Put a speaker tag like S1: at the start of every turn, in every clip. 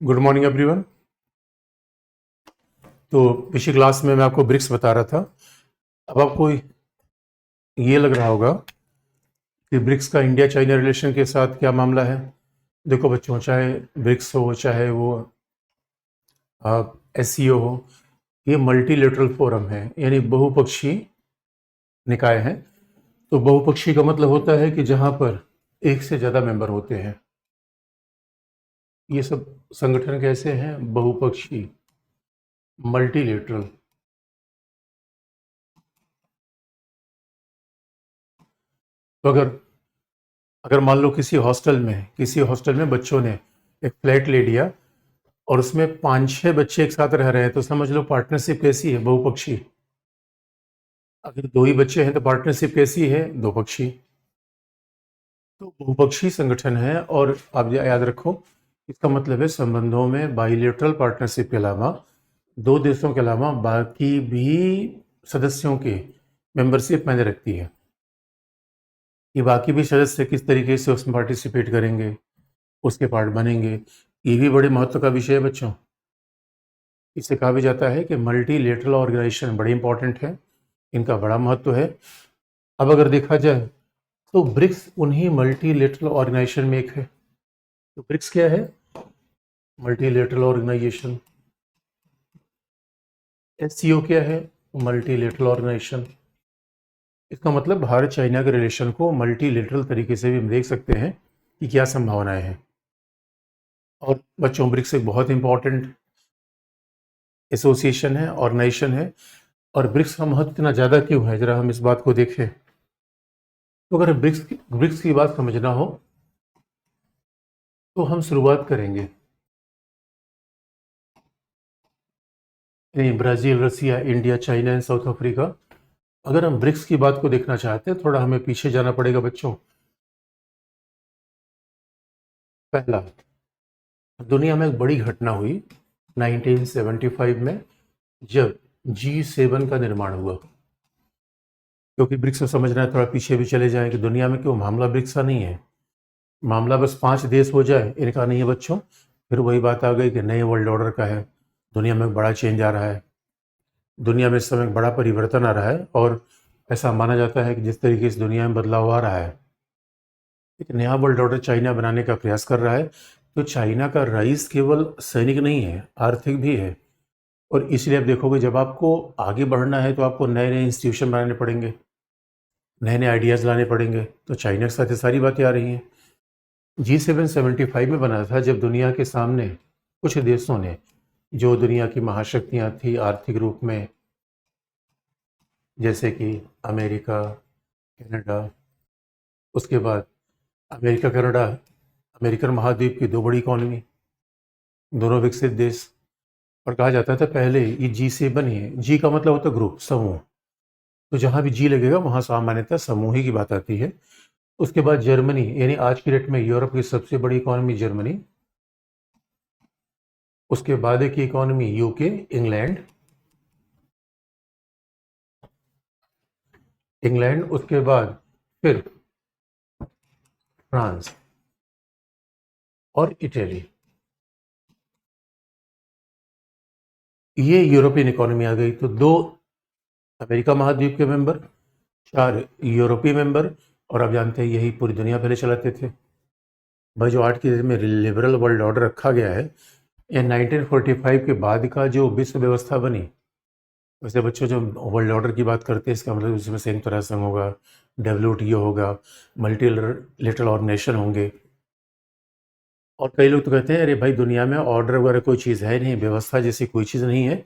S1: Good morning everyone. तो पिछली class में मैं आपको ब्रिक्स बता रहा था। अब आपको ये लग रहा होगा कि ब्रिक्स का इंडिया चाइना रिलेशन के साथ क्या मामला है। देखो बच्चों, चाहे ब्रिक्स हो चाहे वो एससीओ हो, ये मल्टीलेटरल फोरम है, यानी बहुपक्षीय निकाय है। तो बहुपक्षीय का मतलब होता है कि जहां पर एक से ज़्यादा मेंबर होते हैं। ये सब संगठन कैसे हैं? बहुपक्षीय, मल्टीलेटरल। तो अगर अगर मान लो किसी हॉस्टल में बच्चों ने एक फ्लैट ले लिया और उसमें 5-6 बच्चे एक साथ रह रहे हैं, तो समझ लो पार्टनरशिप कैसी है? बहुपक्षी। अगर 2 ही बच्चे हैं तो पार्टनरशिप कैसी है? दो पक्षी। तो बहुपक्षी संगठन है। और आप याद रखो, इसका मतलब है संबंधों में बाइलेटरल पार्टनरशिप के अलावा, 2 देशों के अलावा बाकी भी सदस्यों की मेंबरशिप मायने रखती है कि बाकी भी सदस्य किस तरीके से उसमें पार्टिसिपेट करेंगे, उसके पार्ट बनेंगे। ये भी बड़े महत्व का विषय है बच्चों। इसे कहा भी जाता है कि मल्टीलेटरल ऑर्गेनाइजेशन बड़े इंपॉर्टेंट है, इनका बड़ा महत्व है। अब अगर देखा जाए तो ब्रिक्स उन्हीं मल्टीलेटरल ऑर्गेनाइजेशन में एक है। तो ब्रिक्स क्या है? Multilateral organisation. एससीओ क्या है? Multilateral organisation. इसका मतलब भारत चाइना के रिलेशन को मल्टीलेटरल तरीके से भी हम देख सकते हैं कि क्या संभावनाएं हैं। और बच्चों, ब्रिक्स एक बहुत इंपॉर्टेंट एसोसिएशन है, ऑर्गेनाइजेशन है। और ब्रिक्स का महत्व इतना ज़्यादा क्यों है, जरा हम इस बात को देखें। तो अगर ब्रिक्स की बात समझना हो तो हम शुरुआत करेंगे Brazil, Russia, India, China and South Africa. अगर हम ब्रिक्स की बात को देखना चाहते हैं, थोड़ा हमें पीछे जाना पड़ेगा बच्चों। पहला, दुनिया में एक बड़ी घटना हुई 1975 में, जब G7 का निर्माण हुआ। क्योंकि ब्रिक्स को समझना है, थोड़ा पीछे भी चले जाएं कि दुनिया में क्यों मामला ब्रिक्स का नहीं है। मामला बस 5 देश हो जाए इनका नहीं है बच्चों। फिर वही बात आ गई कि नए वर्ल्ड ऑर्डर का है। दुनिया में बड़ा चेंज आ रहा है, दुनिया में इस समय बड़ा परिवर्तन आ रहा है। और ऐसा माना जाता है कि जिस तरीके से दुनिया में बदलाव आ रहा है, एक नया वर्ल्ड ऑर्डर चाइना बनाने का प्रयास कर रहा है। तो चाइना का राइज केवल सैनिक नहीं है, आर्थिक भी है। और इसलिए आप देखोगे, जब आपको आगे बढ़ना है तो आपको नए नए इंस्टीट्यूशन बनाने पड़ेंगे, नए नए आइडियाज़ लाने पड़ेंगे। तो चाइना के साथ ये सारी बातें आ रही हैं। G7 75 में बना था, जब दुनिया के सामने कुछ देशों ने, जो दुनिया की महाशक्तियाँ थी आर्थिक रूप में, जैसे कि अमेरिका, कनाडा, उसके बाद अमेरिका कनाडा, अमेरिकन महाद्वीप की 2 बड़ी इकॉनमी, दोनों विकसित देश। और कहा जाता था पहले ये G7 ही है। जी का मतलब होता है ग्रुप, समूह। तो जहाँ भी जी लगेगा वहाँ सामान्यतः समूह ही की बात आती है। उसके बाद जर्मनी, यानी आज की डेट में यूरोप की सबसे बड़ी इकॉनमी जर्मनी। उसके बाद की इकॉनमी यूके, इंग्लैंड। उसके बाद फिर फ्रांस और इटली। ये यूरोपियन इकोनॉमी आ गई। तो 2 अमेरिका महाद्वीप के मेंबर, 4 यूरोपीय मेंबर। और आप जानते हैं यही पूरी दुनिया पहले चलाते थे। भाई, जो आज की डेट में लिबरल वर्ल्ड ऑर्डर रखा गया है, ये 1945 के बाद का जो विश्व व्यवस्था बनी। वैसे बच्चों, जो वर्ल्ड ऑर्डर की बात करते हैं, इसका मतलब इसमें संयुक्त राष्ट्र संघ होगा, WTO होगा, मल्टीलेटरल ऑर्गेनाइजेशन होंगे। और कई लोग तो कहते हैं, अरे भाई, दुनिया में ऑर्डर वगैरह कोई चीज़ है नहीं, व्यवस्था जैसी कोई चीज़ नहीं है,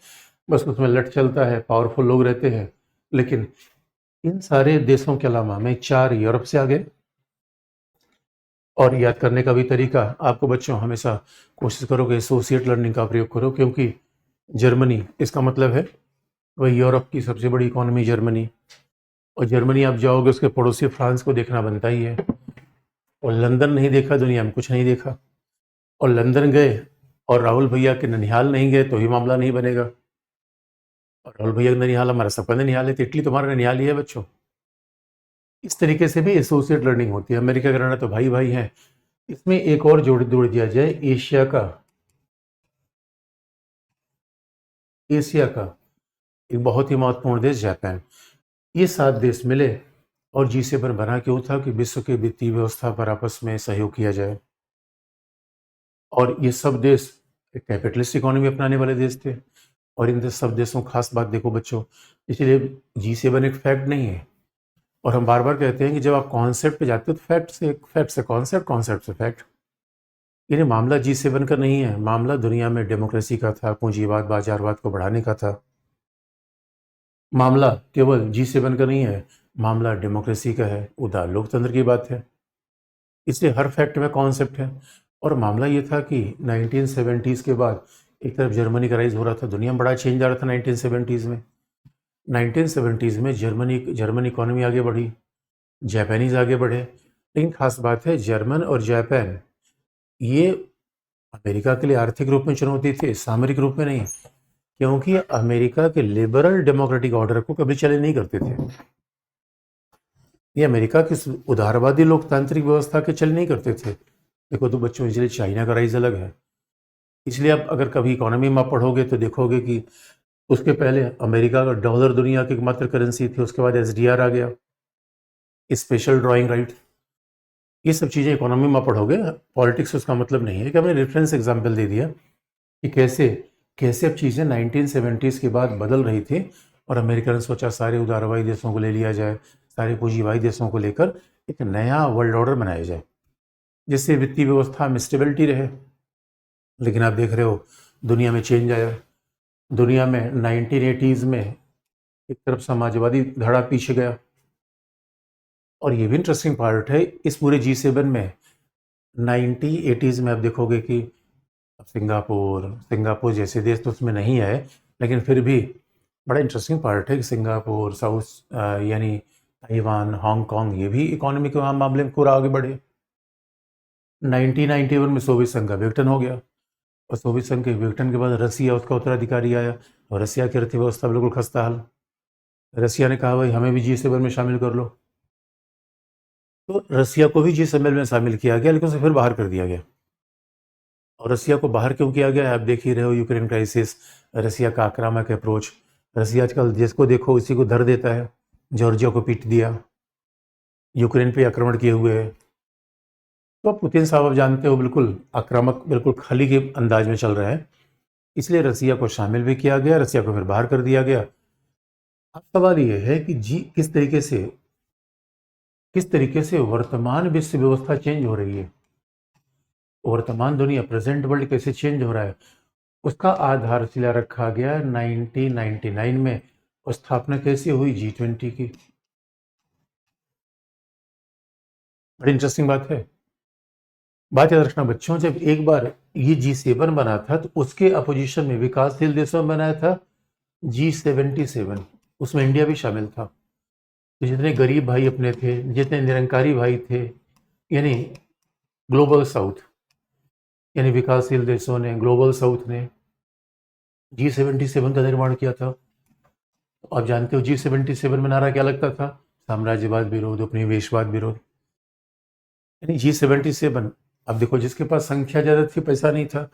S1: बस उसमें लट चलता है, पावरफुल लोग रहते हैं। लेकिन इन सारे देशों के अलावा में 4 यूरोप से आ गए। और याद करने का भी तरीका, आपको बच्चों हमेशा कोशिश करो कि एसोसिएट लर्निंग का प्रयोग करो, क्योंकि जर्मनी, इसका मतलब है वही यूरोप की सबसे बड़ी इकोनॉमी जर्मनी। और जर्मनी आप जाओगे, उसके पड़ोसी फ्रांस को देखना बनता ही है। और लंदन नहीं देखा, दुनिया में कुछ नहीं देखा। और लंदन गए और राहुल भैया के ननिहाल नहीं गए तो ही मामला नहीं बनेगा। और राहुल भैया का ननिहाल हमारा सबका ननिहाल है, तो इटली तुम्हारा ननिहाल ही है बच्चों। इस तरीके से भी एसोसिएट लर्निंग होती है। अमेरिका कनाडा तो भाई भाई हैं। इसमें एक और जोड़ दिया जाए, एशिया का एशिया का एक बहुत ही महत्वपूर्ण देश जापान, ये 7 देश मिले और G7 बना क्यों था कि विश्व की वित्तीय व्यवस्था पर आपस में सहयोग किया जाए। और ये सब देश एक कैपिटलिस्ट इकोनॉमी अपनाने वाले देश थे। और इन सब देशों खास बात देखो बच्चों, इसलिए G7 एक फैक्ट नहीं है। और हम बार बार कहते हैं कि जब आप कॉन्सेप्ट पे जाते हो तो फैक्ट से कॉन्सेप्ट, कॉन्सेप्ट से फैक्ट। यानी मामला G7 का नहीं है, मामला दुनिया में डेमोक्रेसी का था, पूंजीवाद बाजारवाद को बढ़ाने का था। मामला केवल G7 का नहीं है, मामला डेमोक्रेसी का है, उदार लोकतंत्र की बात है। इसलिए हर फैक्ट में कॉन्सेप्ट है। और मामला ये था कि 1970s के बाद एक तरफ जर्मनी का राइज हो रहा था, दुनिया में बड़ा चेंज आ रहा था 1970s में। 1970s में जर्मन इकोनॉमी आगे बढ़ी, जापानीज आगे बढ़े। लेकिन खास बात है, जर्मन और जापान ये अमेरिका के लिए आर्थिक रूप में चुनौती थी, सामरिक रूप में नहीं, क्योंकि अमेरिका के लिबरल डेमोक्रेटिक ऑर्डर को कभी चैलेंज नहीं करते थे। ये अमेरिका की उदारवादी लोकतांत्रिक व्यवस्था के चैलेंज नहीं करते थे। देखो तो बच्चों, इसलिए चाइना का राइज अलग है। इसलिए आप अगर कभी इकोनॉमी में पढ़ोगे तो देखोगे कि उसके पहले अमेरिका का डॉलर दुनिया की एकमात्र करेंसी थी, उसके बाद SDR आ गया, स्पेशल ड्राइंग राइट। ये सब चीज़ें इकोनॉमी में पढ़ोगे, पॉलिटिक्स उसका मतलब नहीं है। कि हमने रेफरेंस एग्जाम्पल दे दिया कि कैसे कैसे अब चीज़ें 1970s के बाद बदल रही थी और अमेरिका ने सोचा सारे उदारवादी देशों को ले लिया जाए, सारे पूंजीवादी देशों को लेकर एक नया वर्ल्ड ऑर्डर बनाया जाए जिससे वित्तीय व्यवस्था में स्टेबिलिटी रहे। लेकिन आप देख रहे हो दुनिया में चेंज आया। दुनिया में 1980s में एक तरफ समाजवादी धड़ा पीछे गया। और ये भी इंटरेस्टिंग पार्ट है, इस पूरे G7 में 1980s में आप देखोगे कि सिंगापुर जैसे देश तो उसमें नहीं आए, लेकिन फिर भी बड़ा इंटरेस्टिंग पार्ट है कि सिंगापुर, यानी ताइवान, हांगकांग, ये भी इकोनॉमी के मामले में पूरा आगे बढ़े। 1991 में सोवियत संघ का विघटन हो गया और सोवियत संघ के विघटन के बाद रसिया उसका उत्तराधिकारी आया और रसिया की अर्थव्यवस्था बिल्कुल खस्ता हाल। रसिया ने कहा भाई हमें भी G7 में शामिल कर लो, तो रसिया को भी G7 में शामिल किया गया, लेकिन उसे फिर बाहर कर दिया गया। और रसिया को बाहर क्यों किया गया, आप देख ही रहे हो, यूक्रेन क्राइसिस, रसिया का आक्रामक अप्रोच। रसिया आजकल जिसको देखो उसी को धर देता है। जॉर्जिया को पीट दिया, यूक्रेन पे आक्रमण किए हुए है। तो पुतिन साहब आप जानते हो बिल्कुल आक्रामक, बिल्कुल खली के अंदाज में चल रहा है। इसलिए रसिया को शामिल भी किया गया, रसिया को फिर बाहर कर दिया गया। अब सवाल ये है कि किस तरीके से वर्तमान विश्व व्यवस्था चेंज हो रही है, वर्तमान दुनिया, प्रेजेंट वर्ल्ड कैसे चेंज हो रहा है, उसका आधारशिला रखा गया 1999 में। स्थापना कैसे हुई G20 की। बड़ी इंटरेस्टिंग बात है। बात याद रखना बच्चों, जब एक बार ये G7 बना था तो उसके अपोजिशन में विकासशील देशों में बनाया था G77, उसमें इंडिया भी शामिल था। तो जितने गरीब भाई अपने थे, जितने निरंकारी भाई थे, यानी ग्लोबल साउथ, यानी विकासशील देशों ने, ग्लोबल साउथ ने G77 का निर्माण किया था। आप जानते हो G77 में नारा क्या लगता था, साम्राज्यवाद विरोध, उपनिवेशवाद विरोध। यानी G77, अब देखो जिसके पास संख्या ज़्यादा थी पैसा नहीं था,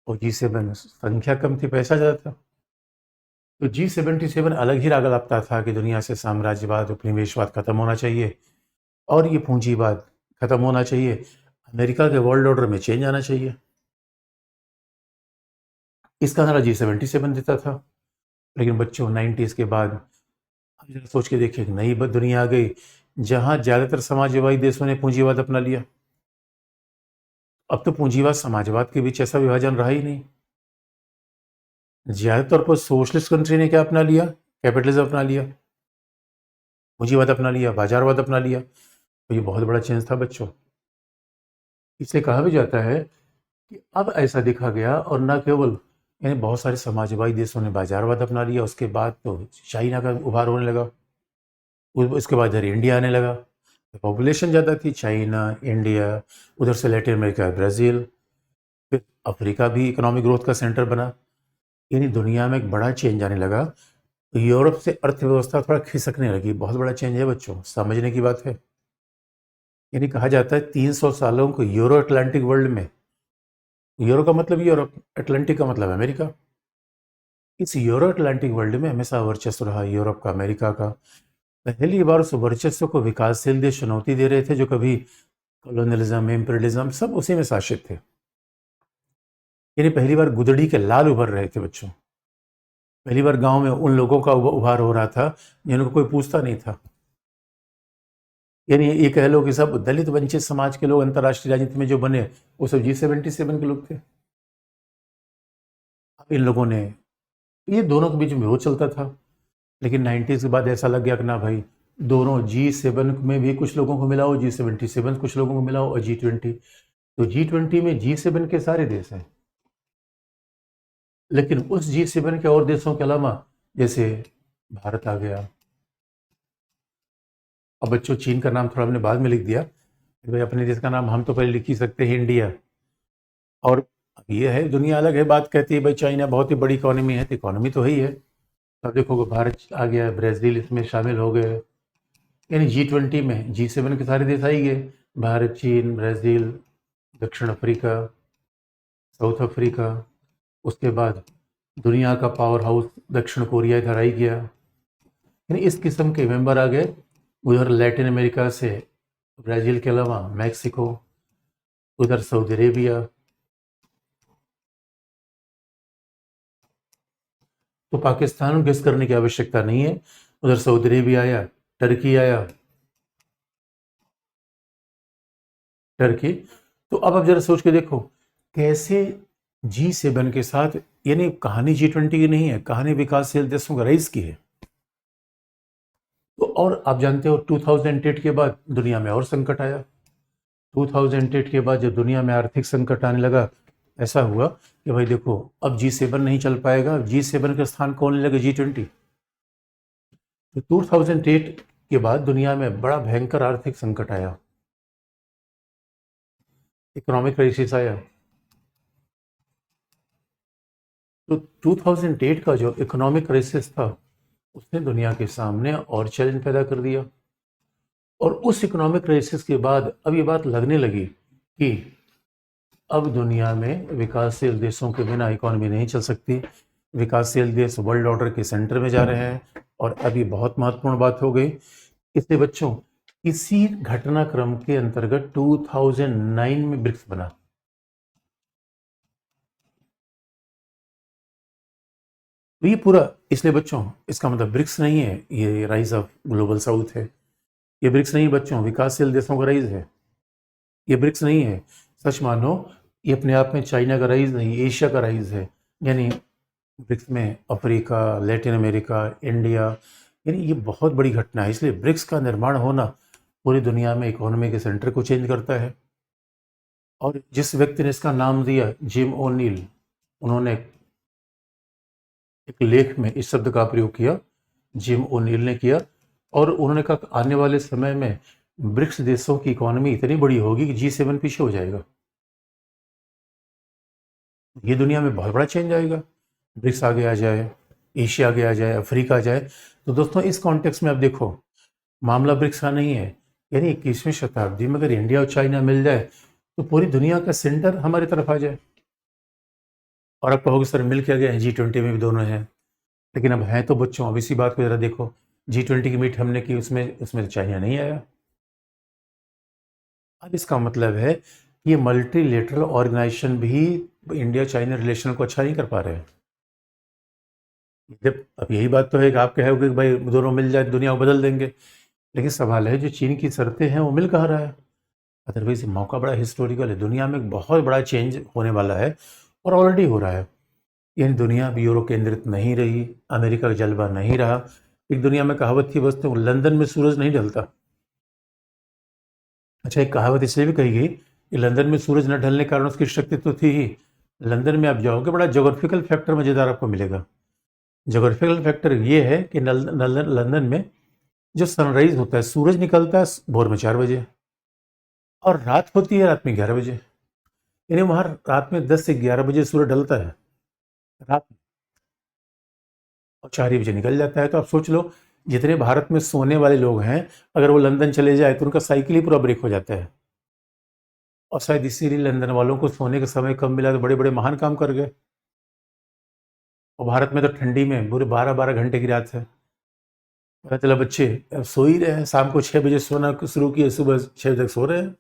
S1: और G7 संख्या कम थी पैसा ज़्यादा था। तो G77 अलग ही राग लगता था कि दुनिया से साम्राज्यवाद, उपनिवेशवाद खत्म होना चाहिए और ये पूंजीवाद खत्म होना चाहिए, अमेरिका के वर्ल्ड ऑर्डर में चेंज आना चाहिए। इसका नारा G77 देता था। लेकिन बच्चों 90s के बाद अब जरा सोच के देखिए, एक नई दुनिया आ गई जहां ज्यादातर समाजवादी देशों ने पूंजीवाद अपना लिया। अब तो पूंजीवाद समाजवाद के बीच ऐसा विभाजन रहा ही नहीं। ज्यादातर पर सोशलिस्ट कंट्री ने क्या अपना लिया, कैपिटलिज्म अपना लिया, पूंजीवाद अपना लिया, बाजारवाद अपना लिया। तो ये बहुत बड़ा चेंज था बच्चों। इसलिए कहा भी जाता है कि अब ऐसा देखा गया, और न केवल, यानी बहुत सारे समाजवादी देशों ने बाजारवाद अपना लिया, उसके बाद तो चाइना का उभार होने लगा, उसके बाद इधर इंडिया आने लगा। पॉपुलेशन ज़्यादा थी, चाइना, इंडिया, उधर से लैटिन अमेरिका, ब्राज़ील, फिर अफ्रीका भी इकोनॉमिक ग्रोथ का सेंटर बना। यानी दुनिया में एक बड़ा चेंज आने लगा। तो यूरोप से अर्थव्यवस्था थोड़ा खिसकने लगी। बहुत बड़ा चेंज है बच्चों, समझने की बात है। यानी कहा जाता है 300 सालों को यूरो अटलांटिक वर्ल्ड में, यूरो का मतलब यूरोप, अटलांटिक का मतलब अमेरिका, इस यूरो अटलांटिक वर्ल्ड में हमेशा वर्चस्व रहा यूरोप का, अमेरिका का। पहली बार उस वर्चस्व को विकासशील देश चुनौती दे रहे थे, जो कभी कॉलोनियलिज्म, इम्पीरियलिज्म सब उसी में शासित थे। यानी पहली बार गुदड़ी के लाल उभर रहे थे बच्चों। पहली बार गांव में उन लोगों का उभार हो रहा था जिनको कोई पूछता नहीं था। यानी ये कह लो कि सब दलित वंचित समाज के लोग अंतर्राष्ट्रीय राजनीति में जो बने, वो सब G77 के लोग थे। अब इन लोगों ने, ये दोनों के बीच में विरोध चलता था, लेकिन 90s के बाद ऐसा लग गया कि ना भाई, दोनों G7 में भी कुछ लोगों को मिलाओ, G77 कुछ लोगों को मिलाओ, और G20। तो G20 में G7 के सारे देश हैं, लेकिन उस G7 के और देशों के अलावा जैसे भारत आ गया। अब बच्चों, चीन का नाम थोड़ा हमने बाद में लिख दिया, भाई अपने देश का नाम हम तो पहले लिख ही सकते हैं, इंडिया। और अब ये है, दुनिया अलग है, बात कहती है भाई चाइना बहुत ही बड़ी इकोनॉमी है, तो इकोनॉमी तो है ही है। अब देखो भारत आ गया, ब्राज़ील इसमें शामिल हो गए, यानी G20 में G7 के सारे देश आ ही गए। भारत, चीन, ब्राज़ील, दक्षिण अफ्रीका, साउथ अफ्रीका, उसके बाद दुनिया का पावर हाउस दक्षिण कोरिया इधर आ ही गया। यानी इस किस्म के मेंबर आ गए। उधर लैटिन अमेरिका से ब्राज़ील के अलावा मैक्सिको, उधर सऊदी अरेबिया। तो पाकिस्तान को गेस करने की आवश्यकता नहीं है, उधर सऊदी अरेबिया आया, टर्की आया, टर्की। तो अब आप जरा सोच के देखो कैसे G7 के साथ, यानी कहानी G20 की नहीं है, कहानी विकासशील देशों का रईस की है। तो और आप जानते हो 2008 के बाद दुनिया में और संकट आया। 2008 के बाद जब दुनिया में आर्थिक संकट आने लगा, ऐसा हुआ कि भाई देखो, अब G7 नहीं चल पाएगा, G7 का स्थान कौन लेगा, G20। तो 2008 के बाद दुनिया में बड़ा भयंकर आर्थिक संकट आया, इकोनॉमिक क्राइसिस आया। तो 2008 का जो इकोनॉमिक क्राइसिस था, उसने दुनिया के सामने और चैलेंज पैदा कर दिया। और उस इकोनॉमिक क्राइसिस के बाद अब ये बात लगने लगी कि अब दुनिया में विकासशील देशों के बिना इकोनॉमी नहीं चल सकती। विकासशील देश वर्ल्ड ऑर्डर के सेंटर में जा रहे हैं। और अभी बहुत महत्वपूर्ण बात हो गई, इसलिए बच्चों, इसी घटनाक्रम के अंतर्गत 2009 में ब्रिक्स बना। तो ये पूरा, इसलिए बच्चों, इसका मतलब ब्रिक्स नहीं है ये राइज ऑफ ग्लोबल साउथ है। ये ब्रिक्स नहीं बच्चों, विकासशील देशों का राइज है। ये ब्रिक्स नहीं है, सच मानो, ये अपने आप में चाइना का राइज नहीं, एशिया का राइज है। यानी ब्रिक्स में अफ्रीका, लैटिन अमेरिका, इंडिया, यानी ये बहुत बड़ी घटना है। इसलिए ब्रिक्स का निर्माण होना पूरी दुनिया में इकोनॉमी के सेंटर को चेंज करता है। और जिस व्यक्ति ने इसका नाम दिया, जिम ओनील, उन्होंने एक लेख में इस शब्द का प्रयोग किया, जिम ओनील ने किया। और उन्होंने कहा आने वाले समय में ब्रिक्स देशों की इकोनॉमी इतनी बड़ी होगी कि G7 पीछे हो जाएगा। ये दुनिया में बहुत बड़ा चेंज आएगा। ब्रिक्स आगे आ जाए, एशिया आगे आ जाए, अफ्रीका आ जाए। तो दोस्तों, इस कॉन्टेक्स्ट में आप देखो, मामला ब्रिक्स का नहीं है। यानी 21वीं शताब्दी में अगर इंडिया और चाइना मिल जाए तो पूरी दुनिया का सेंटर हमारी तरफ आ जाए। और आप कहोगे सर मिल क्या गया है, G20 में भी दोनों हैं। लेकिन अब हैं तो बच्चों, अब इसी बात को जरा देखो, G20 की मीट हमने की, उसमें उसमें तो चाइना नहीं आया। अब इसका मतलब है कि ये मल्टीलेटरल ऑर्गेनाइजेशन भी इंडिया चाइना रिलेशन को अच्छा नहीं कर पा रहे हैं। जब अब यही बात तो है कि आप कहोगे कि भाई दोनों मिल जाए दुनिया को बदल देंगे, लेकिन सवाल है जो चीन की शर्तें हैं वो मिल कहाँ रहा है। अदरवाइज मौका बड़ा हिस्टोरिकल है, दुनिया में एक बहुत बड़ा चेंज होने वाला है और ऑलरेडी हो रहा है। यानी दुनिया अब यूरो केंद्रित नहीं रही, अमेरिका का जलवा नहीं रहा। एक दुनिया में कहावत थी, बस तो लंदन में सूरज नहीं ढलता। अच्छा, एक कहावत इसलिए भी कही गई कि लंदन में सूरज न ढलने के कारण उसकी शक्ति तो थी ही, लंदन में आप जाओगे बड़ा जोग्राफिकल फैक्टर मज़ेदार आपको मिलेगा। जोग्राफिकल फैक्टर ये है कि लंदन में जो सनराइज होता है, सूरज निकलता है भोर में 4 बजे और रात होती है रात में 11 बजे। यानी वहाँ रात में 10 से 11 बजे सूरज ढलता है रात में, और 4 ही बजे निकल जाता है। तो आप सोच लो, जितने भारत में सोने वाले लोग हैं, अगर वो लंदन चले जाए तो उनका साइकिल ही पूरा ब्रेक हो जाता है। और शायद इसीलिए लंदन वालों को सोने का समय कम मिला, तो बड़े बड़े महान काम कर गए। और भारत में तो ठंडी में पूरे 12-12 घंटे की रात है। पता चला बच्चे अब सो ही रहे हैं, शाम को 6 बजे सोना शुरू किए, सुबह 6 बजे तक सो रहे हैं।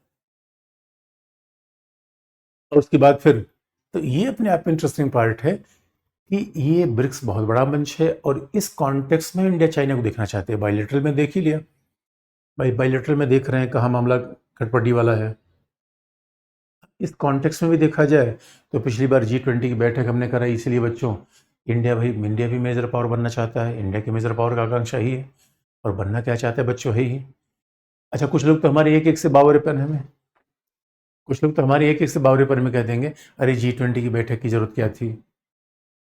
S1: और उसके बाद फिर, तो ये अपने आप में इंटरेस्टिंग पार्ट है कि ये ब्रिक्स बहुत बड़ा मंच है, और इस कॉन्टेक्स्ट में इंडिया चाइना को देखना चाहते हैं। बायलैटरल में देख ही लिया, भाई बायलैटरल में देख रहे हैं कहाँ मामला खटपटी वाला है। इस कॉन्टेक्स्ट में भी देखा जाए तो पिछली बार G20 की बैठक हमने कराई, इसलिए बच्चों इंडिया भी मेजर पावर बनना चाहता है, इंडिया की मेजर पावर का आकांक्षा ही है, और बनना क्या चाहता है बच्चों, है ही। अच्छा, कुछ लोग तो हमारे एक एक से बावरेपन है में, कुछ लोग तो हमारे एक एक से बावरेपन में कह देंगे, अरे G20 की बैठक की जरूरत क्या थी।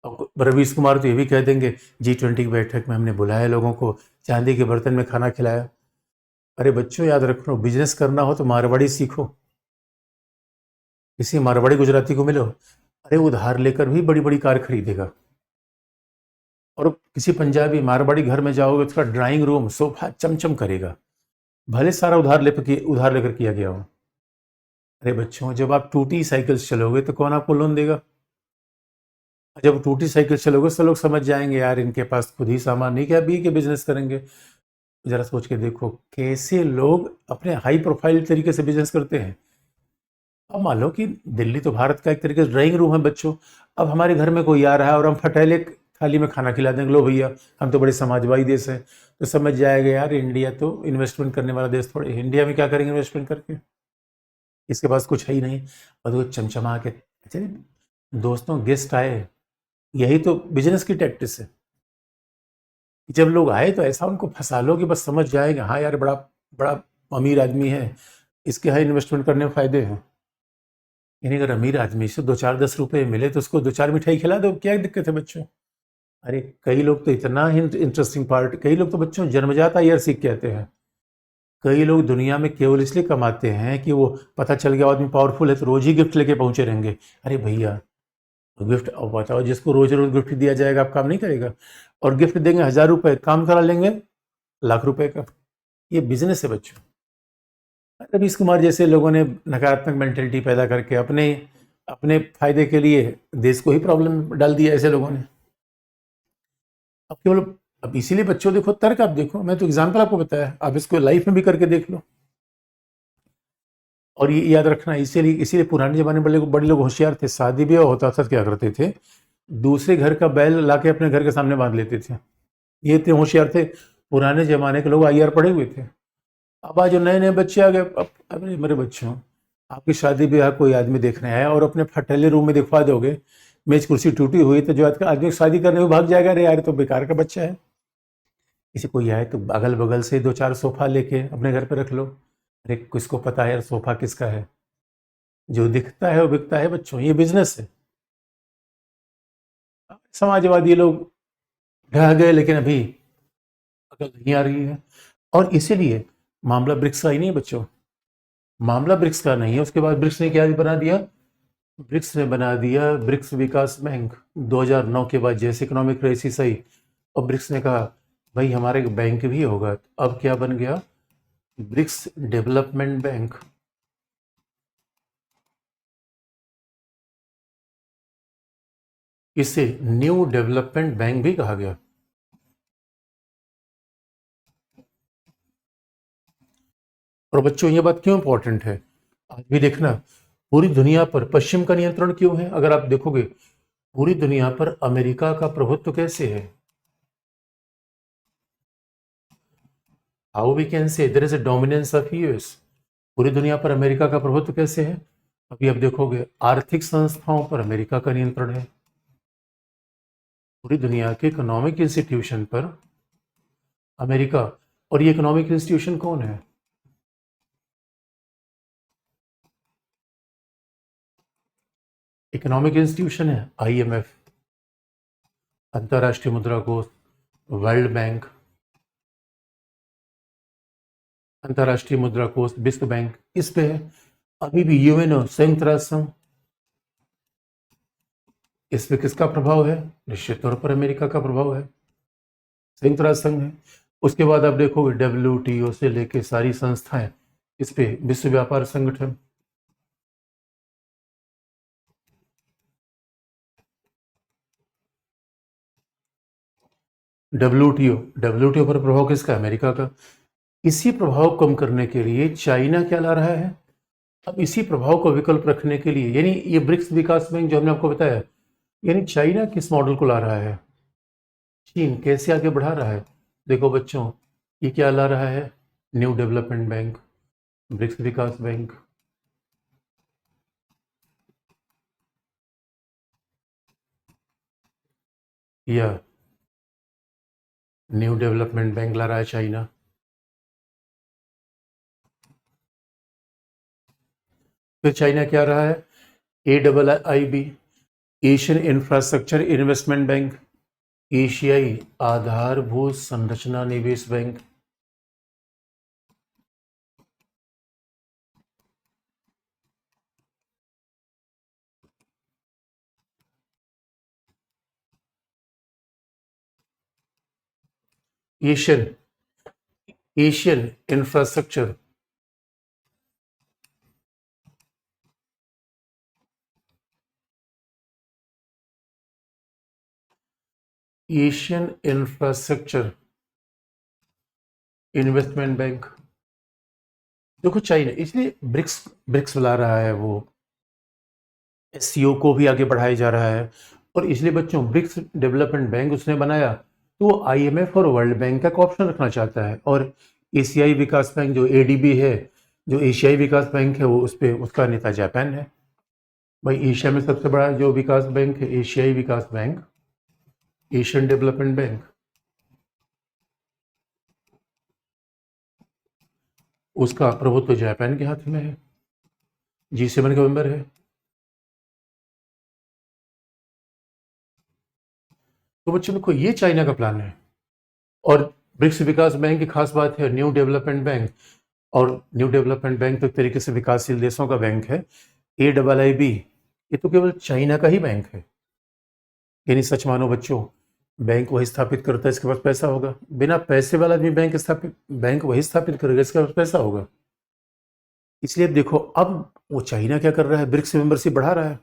S1: और रवीश कुमार तो ये भी कह देंगे, G20 की बैठक में हमने बुलाया लोगों को, चांदी के बर्तन में खाना खिलाया। अरे बच्चों याद रखो, बिजनेस करना हो तो मारवाड़ी सीखो, किसी मारवाड़ी गुजराती को मिलो, अरे उधार लेकर भी बड़ी बड़ी कार खरीदेगा। और किसी पंजाबी मारवाड़ी घर में जाओगे, उसका ड्राइंग रूम सोफा चमचम करेगा, भले सारा उधार लेकर किया गया हो। अरे बच्चों, जब आप टूटी साइकिल से चलोगे तो कौन आपको लोन देगा? जब टूटी साइकिल चलोगे तो लोग समझ जाएंगे यार इनके पास खुद ही सामान नहीं, क्या बी के बिजनेस करेंगे। जरा सोच के देखो कैसे लोग अपने हाई प्रोफाइल तरीके से बिजनेस करते हैं। अब मान लो कि दिल्ली तो भारत का एक तरीके से ड्राइंग रूम है बच्चों। अब हमारे घर में कोई आ रहा है और हम फटेले थाली में खाना खिला देंगे, लो भैया हम तो बड़े समाजवादी देश हैं, तो समझ जाएगा यार इंडिया तो इन्वेस्टमेंट करने वाला देश थोड़े, इंडिया में क्या करेंगे इन्वेस्टमेंट करके, इसके पास कुछ है ही नहीं। और वो चमचमा के, अच्छा दोस्तों गेस्ट आए, यही तो बिजनेस की टैक्टिस है। जब लोग आए तो ऐसा उनको फंसा लो कि बस समझ जाएंगे हाँ यार बड़ा बड़ा अमीर आदमी है, इसके यहाँ इन्वेस्टमेंट करने में फायदे हैं। यानी अगर अमीर आदमी से 2-4-10 रुपए मिले तो उसको 2-4 मिठाई खिला दो, क्या दिक्कत है बच्चों। अरे कई लोग तो इतना इंटरेस्टिंग पार्ट, कई लोग तो बच्चों जन्मजात IR सीख कहते हैं। कई लोग दुनिया में केवल इसलिए कमाते हैं कि वो पता चल गया आदमी पावरफुल है तो रोज ही गिफ्ट लेके पहुंचे रहेंगे। अरे भैया, गिफ्ट अब बताओ, जिसको रोज रोज गिफ्ट दिया जाएगा आप काम नहीं करेगा, और गिफ्ट देंगे 1000 रुपए, काम करा लेंगे लाख रुपए का। ये बिजनेस है बच्चों। रवीश कुमार जैसे लोगों ने नकारात्मक मेंटेलिटी पैदा करके अपने अपने फायदे के लिए देश को ही प्रॉब्लम में डाल दिया ऐसे लोगों ने। अब केवल, अब इसीलिए बच्चों देखो तर्क, आप देखो, मैं तो एग्जाम्पल आपको बताया, आप इसको लाइफ में भी करके देख लो। और ये याद रखना, इसीलिए इसीलिए पुराने जमाने में बड़े लोग होशियार थे, शादी ब्याह होता था तो क्या करते थे, दूसरे घर का बैल लाके अपने घर के सामने बांध लेते थे। ये इतने होशियार थे, पुराने जमाने के लोग IR पढ़े हुए थे। अब आज जो नए नए बच्चे आ गए, अब अरे मेरे बच्चों, आपकी शादी ब्याह कोई आदमी देखने आया और अपने फटेले रूम में दिखवा दोगे मेज कुर्सी टूटी हुई, तो जो आदमी शादी करने में भाग जाएगा, अरे यार तो बेकार का बच्चा है। किसी कोई आए तो अगल बगल से 2-4 सोफा लेके अपने घर पे रख लो। अरे किसको पता है यार सोफा किसका है, जो दिखता है वो बिकता है बच्चों, ये बिजनेस है। समाजवादी लोग ढह गए, लेकिन अभी अकल नहीं आ रही है। और इसीलिए मामला ब्रिक्स का ही नहीं है बच्चों, मामला ब्रिक्स का नहीं है। उसके बाद ब्रिक्स ने क्या बना दिया, ब्रिक्स ने बना दिया ब्रिक्स विकास बैंक। 2009 के बाद जैसे इकोनॉमिक क्राइसिस आई, और ब्रिक्स ने कहा भाई हमारे एक बैंक भी होगा। अब क्या बन गया, ब्रिक्स डेवलपमेंट बैंक। इसे न्यू डेवलपमेंट बैंक भी कहा गया। और बच्चों ये बात क्यों इंपॉर्टेंट है, आज भी देखना, पूरी दुनिया पर पश्चिम का नियंत्रण क्यों है। अगर आप देखोगे पूरी दुनिया पर अमेरिका का प्रभुत्व कैसे है, how we can say there is a dominance of US। पूरी दुनिया पर अमेरिका का प्रभुत्व कैसे है, अभी आप देखोगे आर्थिक संस्थाओं पर अमेरिका का नियंत्रण है, पूरी दुनिया के इकोनॉमिक इंस्टीट्यूशन पर अमेरिका। और ये इकोनॉमिक इंस्टीट्यूशन कौन है, इकोनॉमिक इंस्टीट्यूशन है IMF, अंतर्राष्ट्रीय मुद्रा कोष, वर्ल्ड बैंक, अंतर्राष्ट्रीय मुद्रा कोष, विश्व बैंक, इस पे है। अभी भी UNO, संयुक्त राष्ट्र संघ, इस पे किसका प्रभाव है, निश्चित तौर पर अमेरिका का प्रभाव है, संयुक्त राष्ट्र संघ है। उसके बाद आप देखोगे WTO से लेके सारी संस्थाएं, इस पे विश्व व्यापार संगठन, डब्ल्यूटीओ पर प्रभाव किसका? अमेरिका का। इसी प्रभाव को कम करने के लिए चाइना क्या ला रहा है? अब इसी प्रभाव को विकल्प रखने के लिए, यानी ये ब्रिक्स विकास बैंक जो हमने आपको बताया, यानी चाइना किस मॉडल को ला रहा है, चीन कैसे आगे बढ़ा रहा है? देखो बच्चों, ये क्या ला रहा है? न्यू डेवलपमेंट बैंक, ब्रिक्स विकास बैंक। या न्यू डेवलपमेंट बैंक ला रहा है चाइना। फिर चाइना क्या रहा है? AIIB, Asian infrastructure investment bank, एशियाई आधारभूत संरचना निवेश bank. Asian Asian infrastructure Asian infrastructure investment bank. देखो चाइना इसलिए ब्रिक्स ब्रिक्स बुला रहा है, वो SCO को भी आगे बढ़ाया जा रहा है। और इसलिए बच्चों ब्रिक्स डेवलपमेंट बैंक उसने बनाया तो वो IMF और वर्ल्ड बैंक का ऑप्शन रखना चाहता है। और एशियाई विकास बैंक जो ADB है, जो एशियाई विकास बैंक है, वो उस पे उसका नेता जापान है। भाई एशिया में सबसे बड़ा जो विकास बैंक है एशियाई विकास बैंक, एशियन डेवलपमेंट बैंक, उसका प्रभुत्व जापान के हाथ में है, G7 का मेंबर है। तो बच्चों देखो ये चाइना का प्लान है। और ब्रिक्स विकास बैंक की खास बात है न्यू डेवलपमेंट बैंक। और न्यू डेवलपमेंट बैंक तो एक तरीके से विकासशील देशों का बैंक है। AIIB ये तो केवल चाइना का ही बैंक है। यानी सच मानो बच्चों, बैंक वही स्थापित करता है इसके पास पैसा होगा। बिना पैसे वाला आदमी बैंक वही स्थापित करेगा इसके पास पैसा होगा। इसलिए अब देखो, अब वो चाइना क्या कर रहा है? ब्रिक्स मेंबरशिप बढ़ा रहा है।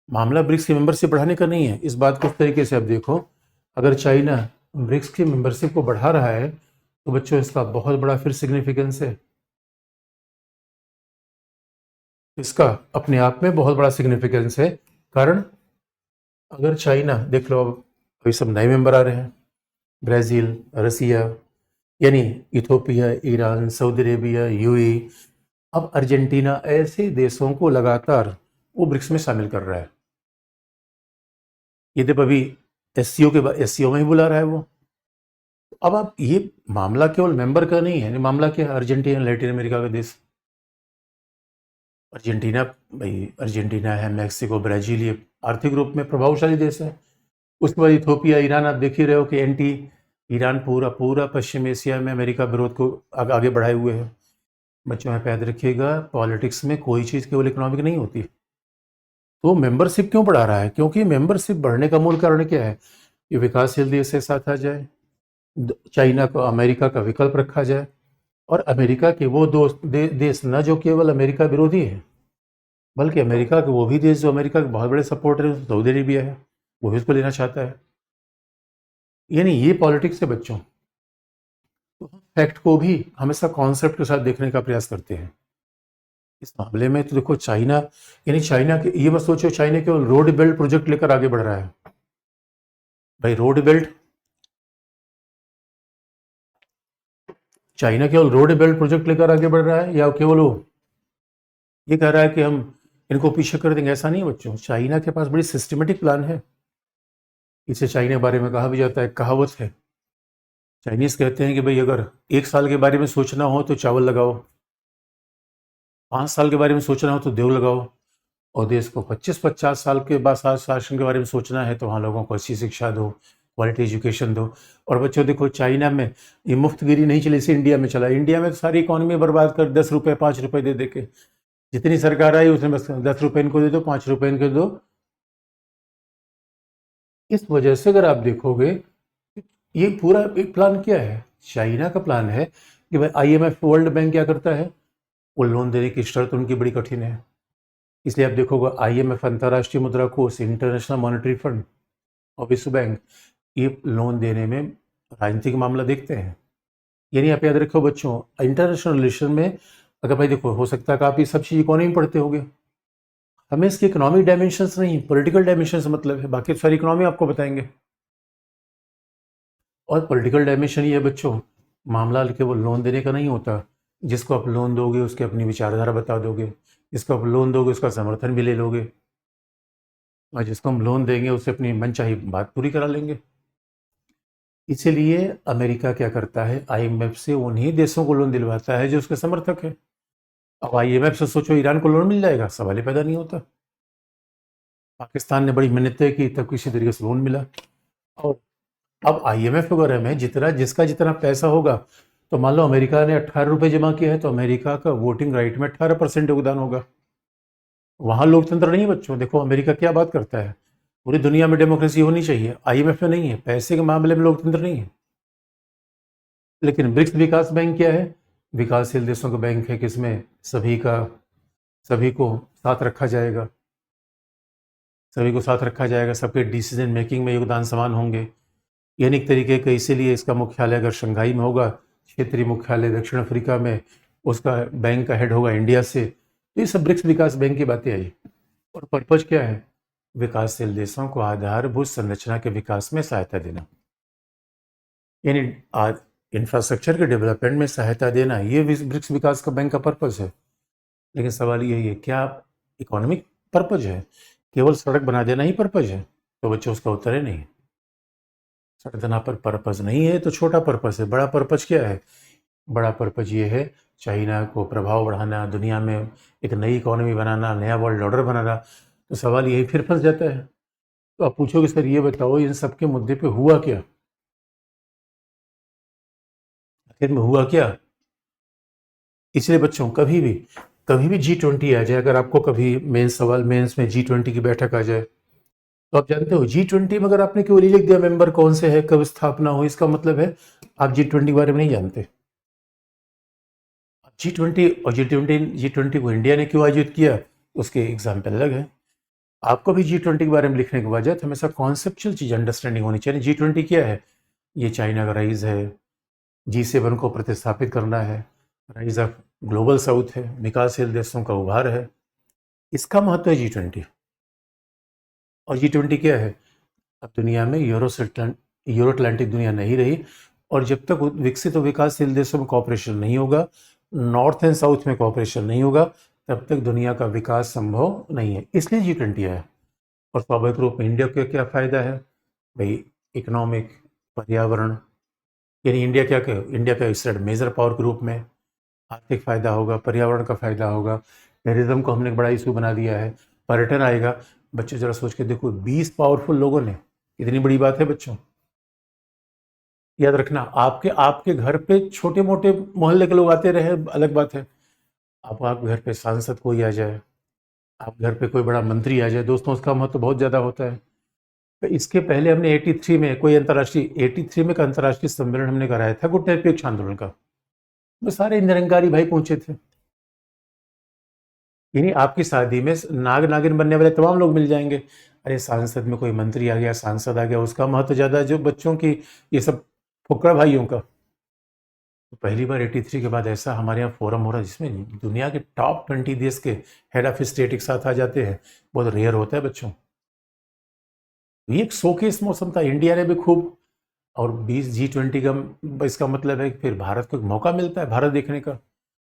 S1: मामला ब्रिक्स की मेंबरशिप बढ़ाने का नहीं है। इस बात को इस तरीके से अब देखो, अगर चाइना ब्रिक्स की मेंबरशिप को बढ़ा रहा है तो बच्चों इसका बहुत बड़ा फिर सिग्निफिकेंस है। इसका अपने आप में बहुत बड़ा सिग्निफिकेंस है। कारण अगर चाइना देख लो, अब अभी सब नए मेंबर आ रहे हैं, ब्राज़ील, रसिया, यानी Ethiopia, Iran, Saudi Arabia, UAE, अब अर्जेंटीना, ऐसे देशों को लगातार वो ब्रिक्स में शामिल कर रहा है। ये जब अभी SCO में ही बुला रहा है वो। अब आप ये मामला केवल मेंबर का नहीं है, मामला क्या है? अर्जेंटीना लैटिन अमेरिका का देश। अर्जेंटीना, भाई अर्जेंटीना है, मैक्सिको, ब्राजील, ये आर्थिक रूप में प्रभावशाली देश है। उसके बाद इथोपिया, ईरान, आप देख ही रहे हो कि एंटी ईरान पूरा पूरा पश्चिम एशिया में अमेरिका विरोध को आगे बढ़ाए हुए है। बच्चों में याद रखिएगा, पॉलिटिक्स में कोई चीज़ केवल इकोनॉमिक नहीं होती। तो मेंबरशिप क्यों बढ़ा रहा है? क्योंकि मेंबरशिप बढ़ने का मूल कारण क्या है? ये विकासशील देश के साथ आ जाए, चाइना को अमेरिका का विकल्प रखा जाए, और अमेरिका के वो देश न जो केवल अमेरिका विरोधी है, बल्कि अमेरिका के वो भी देश जो अमेरिका के बहुत बड़े सपोर्टर है, सऊदी अरेबिया है, वो भी उसको लेना चाहता है। यानी ये पॉलिटिक्स है बच्चों। तो हम फैक्ट को भी हमेशा कॉन्सेप्ट के साथ देखने का प्रयास करते हैं। इस मामले में तो देखो चाइना, यानी चाइना के, ये मत सोचो चाइना केवल रोड बेल्ट प्रोजेक्ट लेकर आगे बढ़ रहा है। भाई रोड बेल्ट, चाइना केवल रोड बेल्ट प्रोजेक्ट लेकर आगे बढ़ रहा है या केवल वो ये कह रहा है कि हम इनको पीछे कर देंगे? ऐसा नहीं बच्चों, चाइना के पास बड़ी सिस्टमेटिक प्लान है। इसे चाइना के बारे में कहा भी जाता है, कहावत है, चाइनीज कहते हैं कि भाई अगर 1 साल के बारे में सोचना हो तो चावल लगाओ, 5 साल के बारे में सोचना हो तो देव लगाओ, और देश को 25-50 साल के बाद शासन के बारे में सोचना है तो वहाँ लोगों को अच्छी शिक्षा दो, क्वालिटी एजुकेशन दो। और बच्चों देखो, चाइना में ये मुफ्तगिरी नहीं चली, इसे इंडिया में चला। इंडिया में तो सारी इकोनॉमी बर्बाद कर 10 रुपये 5 रुपये दे दे के, जितनी सरकार आई उसने बस 10 रुपये इनको दे दो, 5 रुपये इनको दे दो। इस वजह से अगर आप देखोगे, ये पूरा एक प्लान क्या है? चाइना का प्लान है कि भाई IMF वर्ल्ड बैंक क्या करता है, वो लोन देने की शर्त उनकी बड़ी कठिन है। इसलिए आप देखोगे IMF, अंतर्राष्ट्रीय मुद्रा कोष, इंटरनेशनल मॉनेटरी फंड और विश्व बैंक, ये लोन देने में राजनीतिक मामला देखते हैं। यानी आप याद रखो बच्चों, इंटरनेशनल रिलेशन में अगर भाई देखो, हो सकता है कि आप ये सब चीज़ इकोनॉमी में पढ़ते होगे, हमें इसके इकोनॉमिक डायमेंशंस नहीं, पॉलिटिकल डायमेंशन से मतलब है, बाकी सारी इकोनॉमी आपको बताएंगे। और पॉलिटिकल डायमेंशन ये है बच्चों, मामला केवल लोन देने का नहीं होता। जिसको आप लोन दोगे उसकी अपनी विचारधारा बता दोगे, जिसको आप लोन दोगे उसका समर्थन भी ले लोगे, और जिसको हम लोन देंगे उससे अपनी मनचाही बात पूरी करा लेंगे। इसीलिए अमेरिका क्या करता है, आईएमएफ से उन्हीं देशों को लोन दिलवाता है जो उसके समर्थक है। अब आईएमएफ से सोचो ईरान को लोन मिल जाएगा, सवाल ही पैदा नहीं होता। पाकिस्तान ने बड़ी मिन्नतें की तब किसी तरीके से लोन मिला। और अब आईएमएफ वगैरह में जितना जिसका जितना पैसा होगा, तो मान लो अमेरिका ने 18 रुपये जमा किया है तो अमेरिका का वोटिंग राइट में 18% योगदान होगा। वहां लोकतंत्र नहीं है बच्चों। देखो अमेरिका क्या बात करता है, पूरी दुनिया में डेमोक्रेसी होनी चाहिए, आईएमएफ में नहीं है, पैसे के मामले में लोकतंत्र नहीं है। लेकिन ब्रिक्स विकास बैंक क्या है, विकासशील देशों का बैंक है, किसमें सभी को साथ रखा जाएगा, सभी को साथ रखा जाएगा, सबके डिसीजन मेकिंग में योगदान समान होंगे। यानी एक तरीके का, इसीलिए इसका मुख्यालय अगर शंघाई में होगा, क्षेत्रीय मुख्यालय दक्षिण अफ्रीका में, उसका बैंक का हेड होगा इंडिया से। तो ये सब ब्रिक्स विकास बैंक की बातें आई। और पर्पज क्या है, विकासशील देशों को आधारभूत संरचना के विकास में सहायता देना, यानी इंफ्रास्ट्रक्चर के डेवलपमेंट में सहायता देना, ये ब्रिक्स विकास का बैंक का पर्पज है। लेकिन सवाल यही है, क्या इकोनॉमिक पर्पज है, केवल सड़क बना देना ही पर्पज है? तो बच्चों उसका उत्तर है नहीं। सड़क देना पर पर्पज नहीं है, तो छोटा पर्पज है। बड़ा पर्पज क्या है? बड़ा पर्पज ये है, चाइना को प्रभाव बढ़ाना, दुनिया में एक नई इकोनॉमी बनाना, नया वर्ल्ड ऑर्डर बनाना। तो सवाल यही फिर फंस जाता है। तो आप पूछोगे सर ये बताओ इन सब के मुद्दे पे हुआ क्या, आखिर में हुआ क्या? इसलिए बच्चों कभी भी G20 आ जाए, अगर आपको कभी मेंस में G20 की बैठक आ जाए, तो आप जानते हो G20 में अगर आपने केवल ये लिख दिया मेंबर कौन से है, कब स्थापना हुई, इसका मतलब है आप G20 के बारे में नहीं जानते। G20 और G20 को इंडिया ने क्यों आयोजित किया, उसके एग्जाम्पल अलग है। आपको भी G20 के बारे में लिखने के वजह तो हमेशा कॉन्सेप्चुअल चीज अंडरस्टैंडिंग होनी चाहिए। G20 क्या है? ये चाइना का राइज है, G7 को प्रतिस्थापित करना है, राइज ऑफ ग्लोबल साउथ है, विकासशील देशों का उभार है, इसका महत्व है G20। और G20 क्या है? अब दुनिया में यूरो अटलांटिक दुनिया नहीं रही, और जब तक विकसित और विकासशील देशों में कॉपरेशन नहीं होगा, नॉर्थ एंड साउथ में कॉपरेशन नहीं होगा, तब तक दुनिया का विकास संभव नहीं है। इसलिए G20 है। और स्वाभाविक रूप में इंडिया को क्या फायदा है भाई? इकोनॉमिक, पर्यावरण, यानी इंडिया का इस मेजर पावर के रूप में आर्थिक फायदा होगा, पर्यावरण का फायदा होगा। टेररिज्म को हमने एक बड़ा इशू बना दिया है, पर्यटन आएगा। बच्चों जरा सोच के देखो, 20 पावरफुल लोगों ने, इतनी बड़ी बात है बच्चों। याद रखना, आपके आपके घर पे छोटे मोटे मोहल्ले के लोग आते रहे अलग बात है, आप घर पे सांसद कोई आ जाए, आप घर पे कोई बड़ा मंत्री आ जाए, दोस्तों उसका महत्व तो बहुत ज़्यादा होता है। तो इसके पहले हमने 83 में कोई अंतर्राष्ट्रीय 83 में का अंतर्राष्ट्रीय सम्मेलन हमने कराया था गुड निरपेक्ष आंदोलन का, वो सारे निरंकारी भाई पहुंचे थे। यानी आपकी शादी में नाग नागिन बनने वाले तमाम लोग मिल जाएंगे। अरे सांसद में कोई मंत्री आ गया, सांसद आ गया, उसका महत्व ज़्यादा है जो बच्चों की, ये सब फुकरा भाइयों का। तो पहली बार 83 के बाद ऐसा हमारे यहाँ फोरम हो रहा है जिसमें दुनिया के टॉप 20 देश के हेड ऑफ स्टेट एक साथ आ जाते हैं, बहुत रेयर होता है बच्चों। ये एक शोकेस मौसम था, इंडिया ने भी खूब। और 20 G20 का इसका मतलब है कि फिर भारत को एक मौका मिलता है भारत देखने का,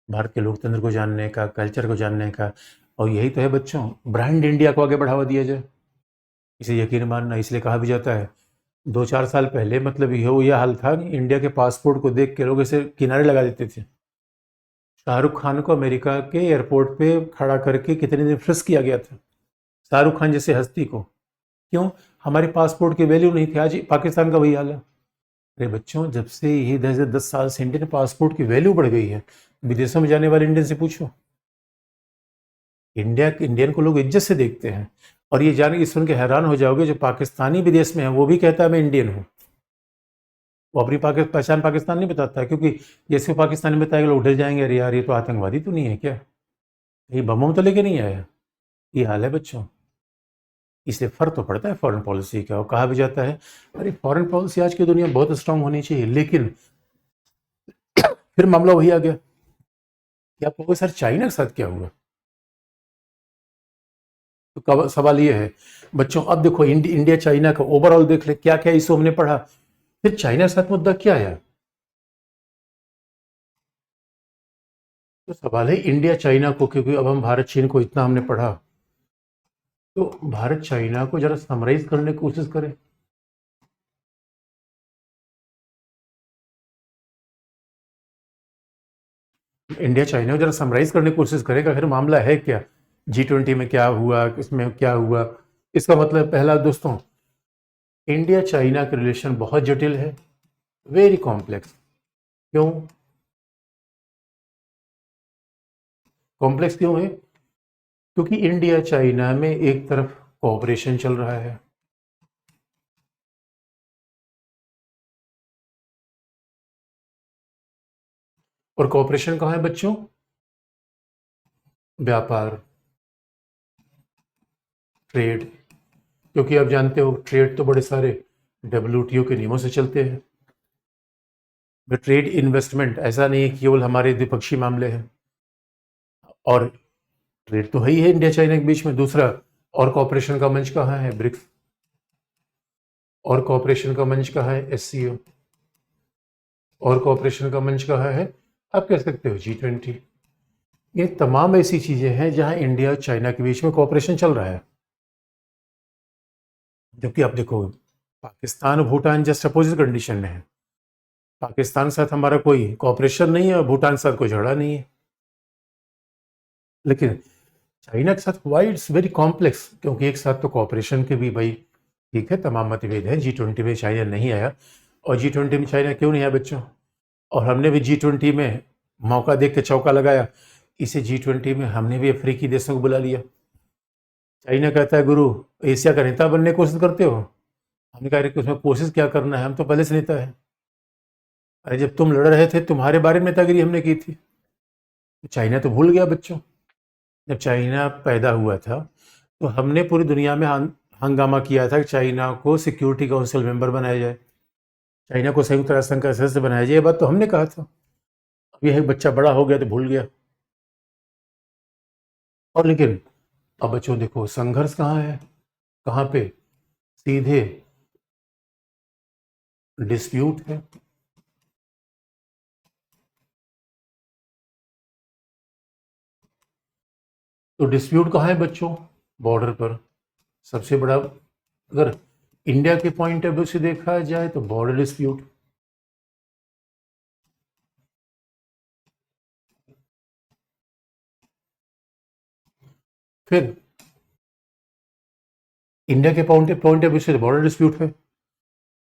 S1: भारत के लोकतंत्र को जानने का, कल्चर को जानने का। और यही तो है बच्चों, ब्रांड इंडिया को आगे बढ़ावा दिया जाए, इसे यकीन मानना। इसलिए कहा भी जाता है 2-4 साल पहले मतलब ये हाल था कि इंडिया के पासपोर्ट को देख के लोग इसे किनारे लगा देते थे। शाहरुख खान को अमेरिका के एयरपोर्ट पे खड़ा करके कितने दिन फ्रिस्क किया गया था, शाहरुख खान जैसे हस्ती को। क्यों? हमारे पासपोर्ट की वैल्यू नहीं थी। आज पाकिस्तान का वही हाल है। अरे बच्चों, जब से ये 10 साल से इंडियन पासपोर्ट की वैल्यू बढ़ गई है, विदेशों में जाने वाले इंडियन से पूछो, इंडियन को लोग इज्जत से देखते हैं। और ये जान के सुन के हैरान हो जाओगे, जो पाकिस्तानी विदेश में है वो भी कहता है मैं इंडियन हूँ। वो अपनी पहचान पाकिस्तान नहीं बताता है, क्योंकि जैसे वो पाकिस्तानी बताएगा लोग डर जाएंगे, अरे यार ये तो आतंकवादी तो नहीं है क्या, ये बमों तो लेके नहीं आया। ये हाल है बच्चों। इसलिए फ़र्क तो पड़ता है फॉरेन पॉलिसी का। और कहा भी जाता है अरे फॉरेन पॉलिसी आज की दुनिया में बहुत स्ट्रांग होनी चाहिए, लेकिन फिर मामला वही आ गया कि आप कहोगे सर चाइना के साथ क्या हुआ। तो सवाल ये है बच्चों, अब देखो इंडिया चाइना का ओवरऑल देख ले, क्या क्या इशू हमने पढ़ा, फिर चाइना के साथ मुद्दा क्या आया। तो सवाल है इंडिया चाइना को, क्योंकि अब हम भारत चीन को इतना हमने पढ़ा, तो भारत चाइना को जरा समराइज करने की कोशिश करें। इंडिया चाइना को जरा समराइज करने की कोशिश करेगा, फिर मामला है क्या, G20 में क्या हुआ, इसमें क्या हुआ। इसका मतलब पहला दोस्तों, इंडिया चाइना के रिलेशन बहुत जटिल है, वेरी कॉम्प्लेक्स। क्यों कॉम्प्लेक्स क्यों है? क्योंकि इंडिया चाइना में एक तरफ कोऑपरेशन चल रहा है, और कोऑपरेशन कहाँ है बच्चों? व्यापार, ट्रेड। क्योंकि आप जानते हो ट्रेड तो बड़े सारे WTO के नियमों से चलते हैं। ट्रेड इन्वेस्टमेंट ऐसा नहीं है कि केवल हमारे द्विपक्षीय मामले हैं, और ट्रेड तो है ही है इंडिया चाइना के बीच में। दूसरा, और कोऑपरेशन का मंच कहाँ है? ब्रिक्स। और कोऑपरेशन का मंच कहाँ है? SCO। और कोऑपरेशन का मंच कहाँ है? आप कह सकते हो G20। ये तमाम ऐसी चीजें हैं जहां इंडिया और चाइना के बीच में कोऑपरेशन चल रहा है। जबकि आप देखो पाकिस्तान और भूटान जस्ट अपोजिट कंडीशन में है। पाकिस्तान के साथ हमारा कोई कोऑपरेशन नहीं है और भूटान के साथ कोई झगड़ा नहीं है। लेकिन चाइना के साथ वाई इट्स वेरी कॉम्प्लेक्स, क्योंकि एक साथ तो कोऑपरेशन के भी भाई ठीक है, तमाम मतभेद है। G20 में चाइना नहीं आया, और G20 में चाइना क्यों नहीं आया बच्चों? और हमने भी G20 में मौका देख के चौका लगाया। इसे G20 में हमने भी अफ्रीकी देशों को बुला लिया। चाइना कहता है गुरु एशिया का नेता बनने की कोशिश करते हो। हमने कहा कि उसमें कोशिश क्या करना है, हम तो पहले से नेता है। अरे जब तुम लड़ रहे थे तुम्हारे बारे में नेतागिरी हमने की थी। चाइना तो भूल गया बच्चों। जब चाइना पैदा हुआ था तो हमने पूरी दुनिया में हंगामा किया था कि चाइना को सिक्योरिटी काउंसिल मेंबर बनाया जाए, चाइना को संयुक्त राष्ट्र संघ का सदस्य बनाया जाए। ये बात तो हमने कहा था। अब यह बच्चा बड़ा हो गया तो भूल गया। और लेकिन अब बच्चों देखो संघर्ष कहाँ है, कहाँ पे? सीधे डिस्प्यूट है। तो डिस्प्यूट कहाँ है बच्चों? बॉर्डर पर। सबसे बड़ा अगर इंडिया के पॉइंट ऑफ व्यू से देखा जाए तो बॉर्डर डिस्प्यूट। फिर इंडिया के पॉइंट ऑफ व्यू से बॉर्डर डिस्प्यूट है।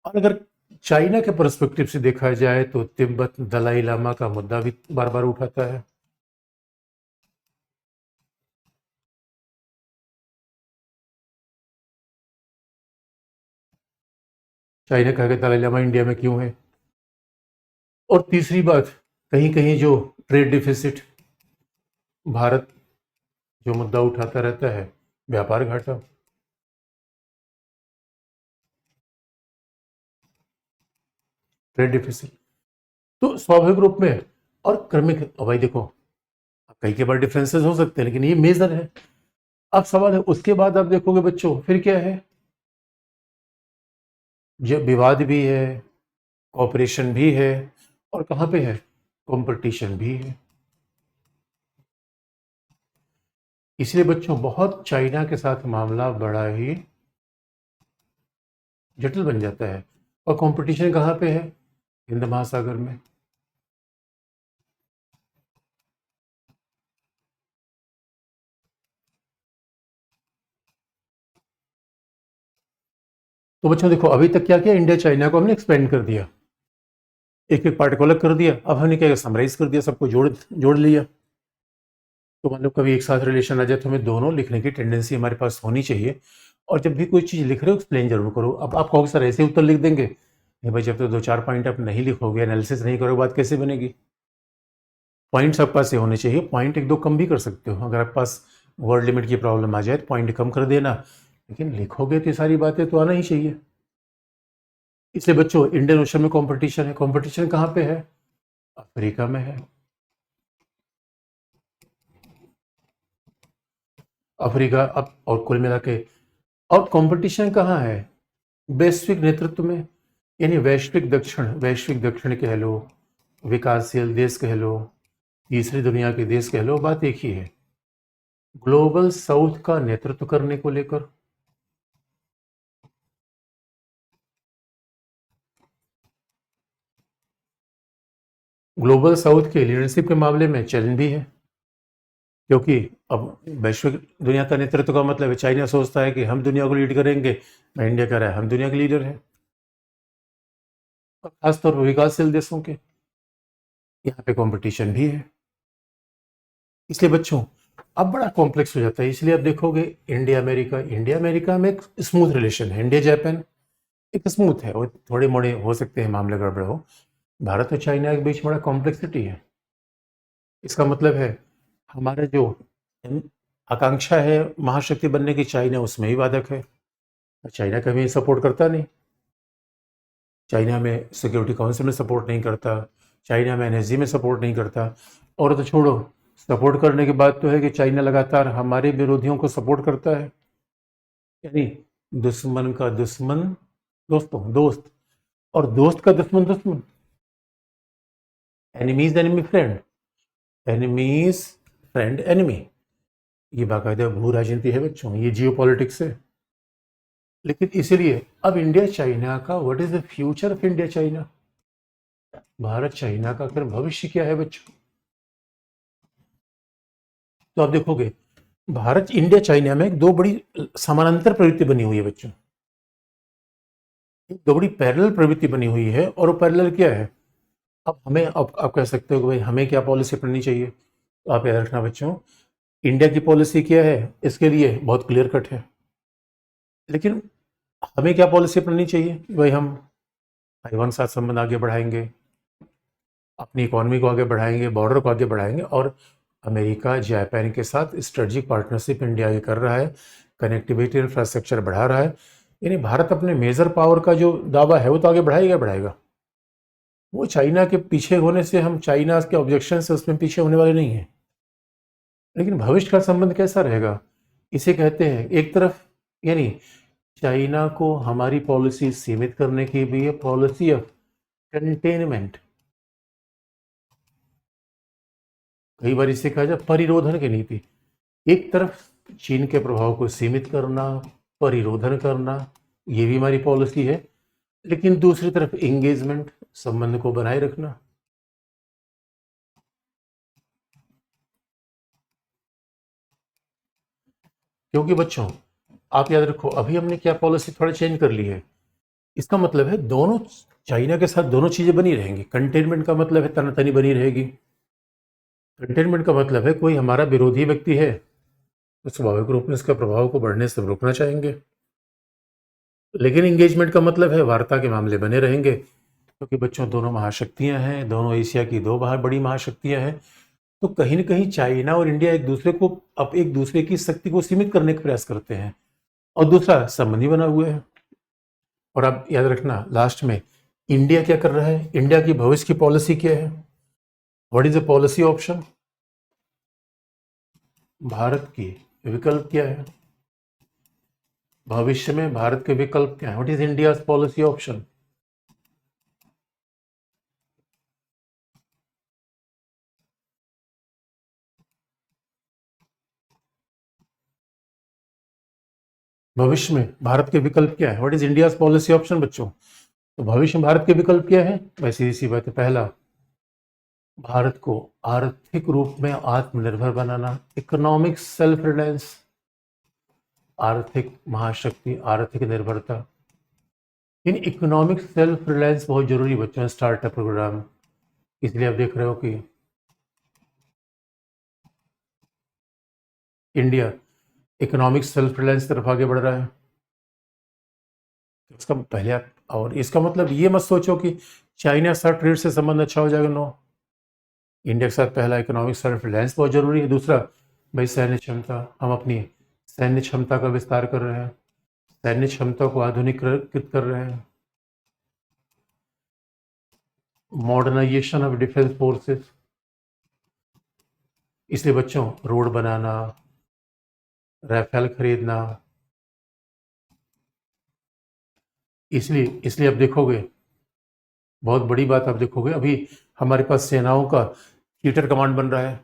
S1: और अगर चाइना के पर्सपेक्टिव से देखा जाए तो तिब्बत दलाई लामा का मुद्दा भी बार बार उठाता है। चाइना कहेगा दलाई लामा इंडिया में क्यों है। और तीसरी बात, कहीं कहीं जो ट्रेड डिफिसिट, भारत जो मुद्दा उठाता रहता है, व्यापार घाटा। ट्रेड डिफिसिट तो स्वाभाविक रूप में, और क्रमिक। अब भाई देखो कई के बार डिफरेंसेस हो सकते हैं, लेकिन ये मेजर है। अब सवाल है उसके बाद आप देखोगे बच्चों फिर क्या है? जब विवाद भी है, कॉपरेशन भी है, और कहाँ पे है? कंपटीशन भी है। इसलिए बच्चों बहुत चाइना के साथ मामला बड़ा ही जटिल बन जाता है। और कंपटीशन कहाँ पे है? हिंद महासागर में। तो बच्चों देखो अभी तक क्या किया, इंडिया चाइना को हमने एक्सपेंड कर दिया, एक एक पार्ट को अलग कर दिया। अब हमने क्या समराइज कर दिया, सबको जोड़ जोड़ लिया। तो मतलब कभी एक साथ रिलेशन आ जाए तो हमें दोनों लिखने की टेंडेंसी हमारे पास होनी चाहिए। और जब भी कोई चीज़ लिख रहे हो एक्सप्लेन जरूर करो। अब आप कहोगे सर ऐसे उत्तर लिख देंगे, नहीं भाई, जब तो दो चार पॉइंट आप नहीं लिखोगे, एनालिसिस नहीं करोगे, बात कैसे बनेगी? पॉइंट्स आपके पास ये होने चाहिए। पॉइंट एक दो कम भी कर सकते हो, अगर आपके पास वर्ड लिमिट की प्रॉब्लम आ जाए तो पॉइंट कम कर देना, लेकिन लिखोगे तो ये सारी बातें तो आना ही चाहिए। इसलिए बच्चों इंडियन ओशन में कंपटीशन है। कंपटीशन कहाँ पे है? अफ्रीका में है। अफ्रीका अब और कुल मिला के, और कंपटीशन कहाँ है? वैश्विक नेतृत्व में, यानी वैश्विक दक्षिण कह लो, विकासशील देश कह लो, तीसरी दुनिया के देश कह लो, बात एक ही है, ग्लोबल साउथ का नेतृत्व करने को लेकर। ग्लोबल साउथ के लीडरशिप के मामले में चैलेंज भी है, क्योंकि अब वैश्विक दुनिया का नेतृत्व का मतलब है, चाइना सोचता है कि हम दुनिया को लीड करेंगे, इंडिया कह रहा है हम दुनिया के लीडर हैं, और खासतौर पर विकासशील देशों के यहाँ पे कंपटीशन भी है। इसलिए बच्चों अब बड़ा कॉम्प्लेक्स हो जाता है। इसलिए अब देखोगे इंडिया अमेरिका में एक स्मूथ रिलेशन है, इंडिया जापान एक स्मूथ है, और थोड़े मोड़े हो सकते हैं मामले गड़बड़ हो। भारत और चाइना के बीच बड़ा कॉम्प्लेक्सिटी है। इसका मतलब है हमारा जो आकांक्षा है महाशक्ति बनने की, चाइना उसमें ही बाधक है। चाइना कभी सपोर्ट करता नहीं, चाइना में सिक्योरिटी काउंसिल में सपोर्ट नहीं करता, चाइना में एनएसजी में सपोर्ट नहीं करता। और तो छोड़ो, सपोर्ट करने की बात तो है कि चाइना लगातार हमारे विरोधियों को सपोर्ट करता है, यानी दुश्मन का दुश्मन दोस्त, और दोस्त का दुश्मन, enemies enemy friend, enemies friend enemy. ये बाकायदा भू राजनीति है बच्चों, ये जियो पॉलिटिक्स है। लेकिन इसीलिए अब इंडिया चाइना का, what is the future of India China, Bharat China का फिर भविष्य क्या है बच्चों? तो आप देखोगे भारत इंडिया चाइना में एक दो बड़ी समानांतर प्रवृत्ति बनी हुई है बच्चों, एक दो बड़ी पैरेलल प्रवृत्ति बनी हुई है। और वो पैरेलल क्या है? अब हमें, अब आप कह सकते हो कि भाई हमें क्या पॉलिसी अपनानी चाहिए, तो आप याद रखना बच्चों, इंडिया की पॉलिसी क्या है इसके लिए बहुत क्लियर कट है। लेकिन हमें क्या पॉलिसी अपनानी चाहिए? भाई हम ताइवान साथ संबंध आगे बढ़ाएंगे, अपनी इकोनॉमी को आगे बढ़ाएंगे, बॉर्डर को आगे बढ़ाएंगे, और अमेरिका जापान के साथ स्ट्रेटजिक पार्टनरशिप इंडिया ये कर रहा है, कनेक्टिविटी इंफ्रास्ट्रक्चर बढ़ा रहा है। यानी भारत अपने मेजर पावर का जो दावा है वो तो आगे बढ़ाएगा। वो चाइना के पीछे होने से, हम चाइना के ऑब्जेक्शन से उसमें पीछे होने वाले नहीं हैं। लेकिन भविष्य का संबंध कैसा रहेगा, इसे कहते हैं एक तरफ, यानी चाइना को हमारी पॉलिसी सीमित करने की भी है, पॉलिसी ऑफ कंटेनमेंट, कई बार इसे कहा जाए परिरोधन की नीति। एक तरफ चीन के प्रभाव को सीमित करना, परिरोधन करना, ये भी हमारी पॉलिसी है, लेकिन दूसरी तरफ एंगेजमेंट, संबंध को बनाए रखना। क्योंकि बच्चों आप याद रखो, अभी हमने क्या पॉलिसी थोड़ा चेंज कर ली है, इसका मतलब है दोनों, चाइना के साथ दोनों चीजें बनी रहेंगी। कंटेनमेंट का मतलब है तनातनी बनी रहेगी, कंटेनमेंट का मतलब है कोई हमारा विरोधी व्यक्ति है तो स्वाभाविक रूप में उसके प्रभाव को बढ़ने से रोकना चाहेंगे। लेकिन एंगेजमेंट का मतलब है वार्ता के मामले बने रहेंगे, क्योंकि बच्चों दोनों महाशक्तियां हैं, दोनों एशिया की दो बाहर बड़ी महाशक्तियां हैं। तो कहीं ना कहीं चाइना और इंडिया एक दूसरे को, अब एक दूसरे की शक्ति को सीमित करने का प्रयास करते हैं, और दूसरा संबंधी बना हुआ है। और आप याद रखना लास्ट में इंडिया क्या कर रहा है, इंडिया की भविष्य की पॉलिसी क्या है, what is the policy option, Bharat की विकल्प क्या है, भविष्य में भारत के विकल्प क्या है, what is India policy option. भविष्य में भारत के विकल्प क्या है, what is India policy option बच्चों। तो भविष्य में भारत के विकल्प क्या है? वैसे सी बात है, पहला भारत को आर्थिक रूप में आत्मनिर्भर बनाना, इकोनॉमिक सेल्फ रिलायंस, आर्थिक महाशक्ति, आर्थिक निर्भरता। इन इकोनॉमिक सेल्फ रिलायंस बहुत जरूरी बच्चों, स्टार्टअप प्रोग्राम। इसलिए आप देख रहे हो कि इंडिया इकोनॉमिक सेल्फ रिलायंस तरफ आगे बढ़ रहा है। इसका पहले आप, और इसका मतलब ये मत सोचो कि चाइना के साथ ट्रेड से संबंध अच्छा हो जाएगा, नो। इंडिया के साथ पहला इकोनॉमिक सेल्फ रिलायंस बहुत जरूरी है, दूसरा भाई सैन्य क्षमता, हम अपनी सैन्य क्षमता का विस्तार कर रहे हैं। सैन्य क्षमता को आधुनिकीकृत कर रहे हैं, मॉडर्नाइजेशन ऑफ डिफेंस फोर्सेस। इसलिए बच्चों रोड बनाना, राफेल खरीदना, इसलिए इसलिए अब देखोगे, बहुत बड़ी बात आप देखोगे, अभी हमारे पास सेनाओं का थिएटर कमांड बन रहा है,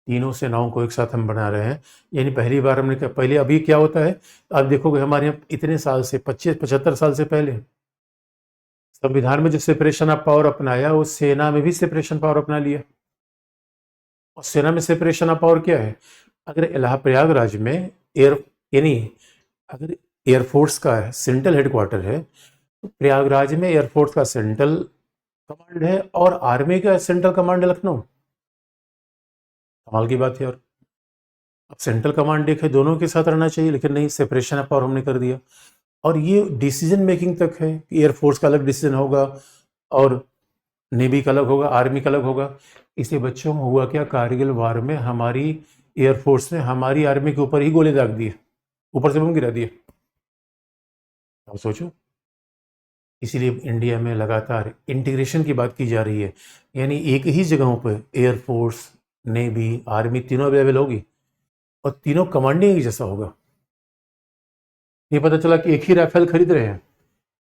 S1: तीनों सेनाओं को एक साथ हम बना रहे हैं। यानी पहली बार हमने क्या, पहले अभी क्या होता है, आप देखोगे हमारे यहाँ इतने साल से, 25-75 साल से पहले संविधान में जो सेपरेशन ऑफ पावर अपनाया, वो सेना में भी सेपरेशन पावर अपना लिया। और सेना में सेपरेशन ऑफ पावर क्या है, अगर इलाहाबाद प्रयागराज में एयर, यानी अगर एयरफोर्स का सेंट्रल हेडक्वार्टर है, तो प्रयागराज में एयरफोर्स का सेंट्रल कमांड है और आर्मी का सेंट्रल कमांड है लखनऊ। कमाल की बात है। और अब सेंट्रल कमांड देखे दोनों के साथ रहना चाहिए, लेकिन नहीं, सेपरेशन ऑफ पावर हमने कर दिया। और ये डिसीजन मेकिंग तक है कि एयरफोर्स का अलग डिसीजन होगा और नेवी का अलग होगा, आर्मी का अलग होगा। इसलिए बच्चों में हुआ क्या, कारगिल वार में हमारी एयरफोर्स ने हमारी आर्मी के ऊपर ही गोले दाग दिए, ऊपर से बम गिरा दिए। अब सोचो, इसीलिए इंडिया में लगातार इंटीग्रेशन की बात की जा रही है, यानी एक ही जगहों पर एयरफोर्स, नेवी, आर्मी तीनों अवेलेबल होगी और तीनों कमांडिंग एक जैसा होगा। ये पता चला कि एक ही राफेल खरीद रहे हैं,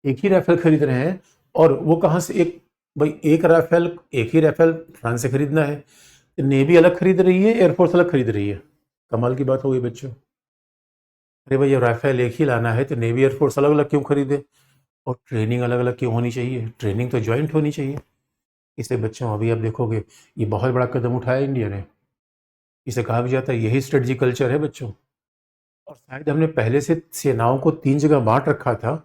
S1: एक ही राफेल खरीद रहे हैं, और वो कहाँ से, एक भाई एक राफेल, एक ही राफेल फ्रांस से खरीदना है, नेवी अलग खरीद रही है, एयरफोर्स अलग खरीद रही है। कमाल की बात हो गई बच्चों। अरे भाई, ये राफेल एक ही लाना है तो नेवी एयरफोर्स अलग अलग क्यों खरीदे, और ट्रेनिंग अलग अलग क्यों होनी चाहिए, ट्रेनिंग तो ज्वाइंट होनी चाहिए। इसलिए बच्चों अभी आप देखोगे, ये बहुत बड़ा कदम उठाया इंडिया ने। इसे कहा भी जाता है यही स्ट्रेटजी कल्चर है बच्चों। और शायद हमने पहले से सेनाओं को 3 जगह बांट रखा था,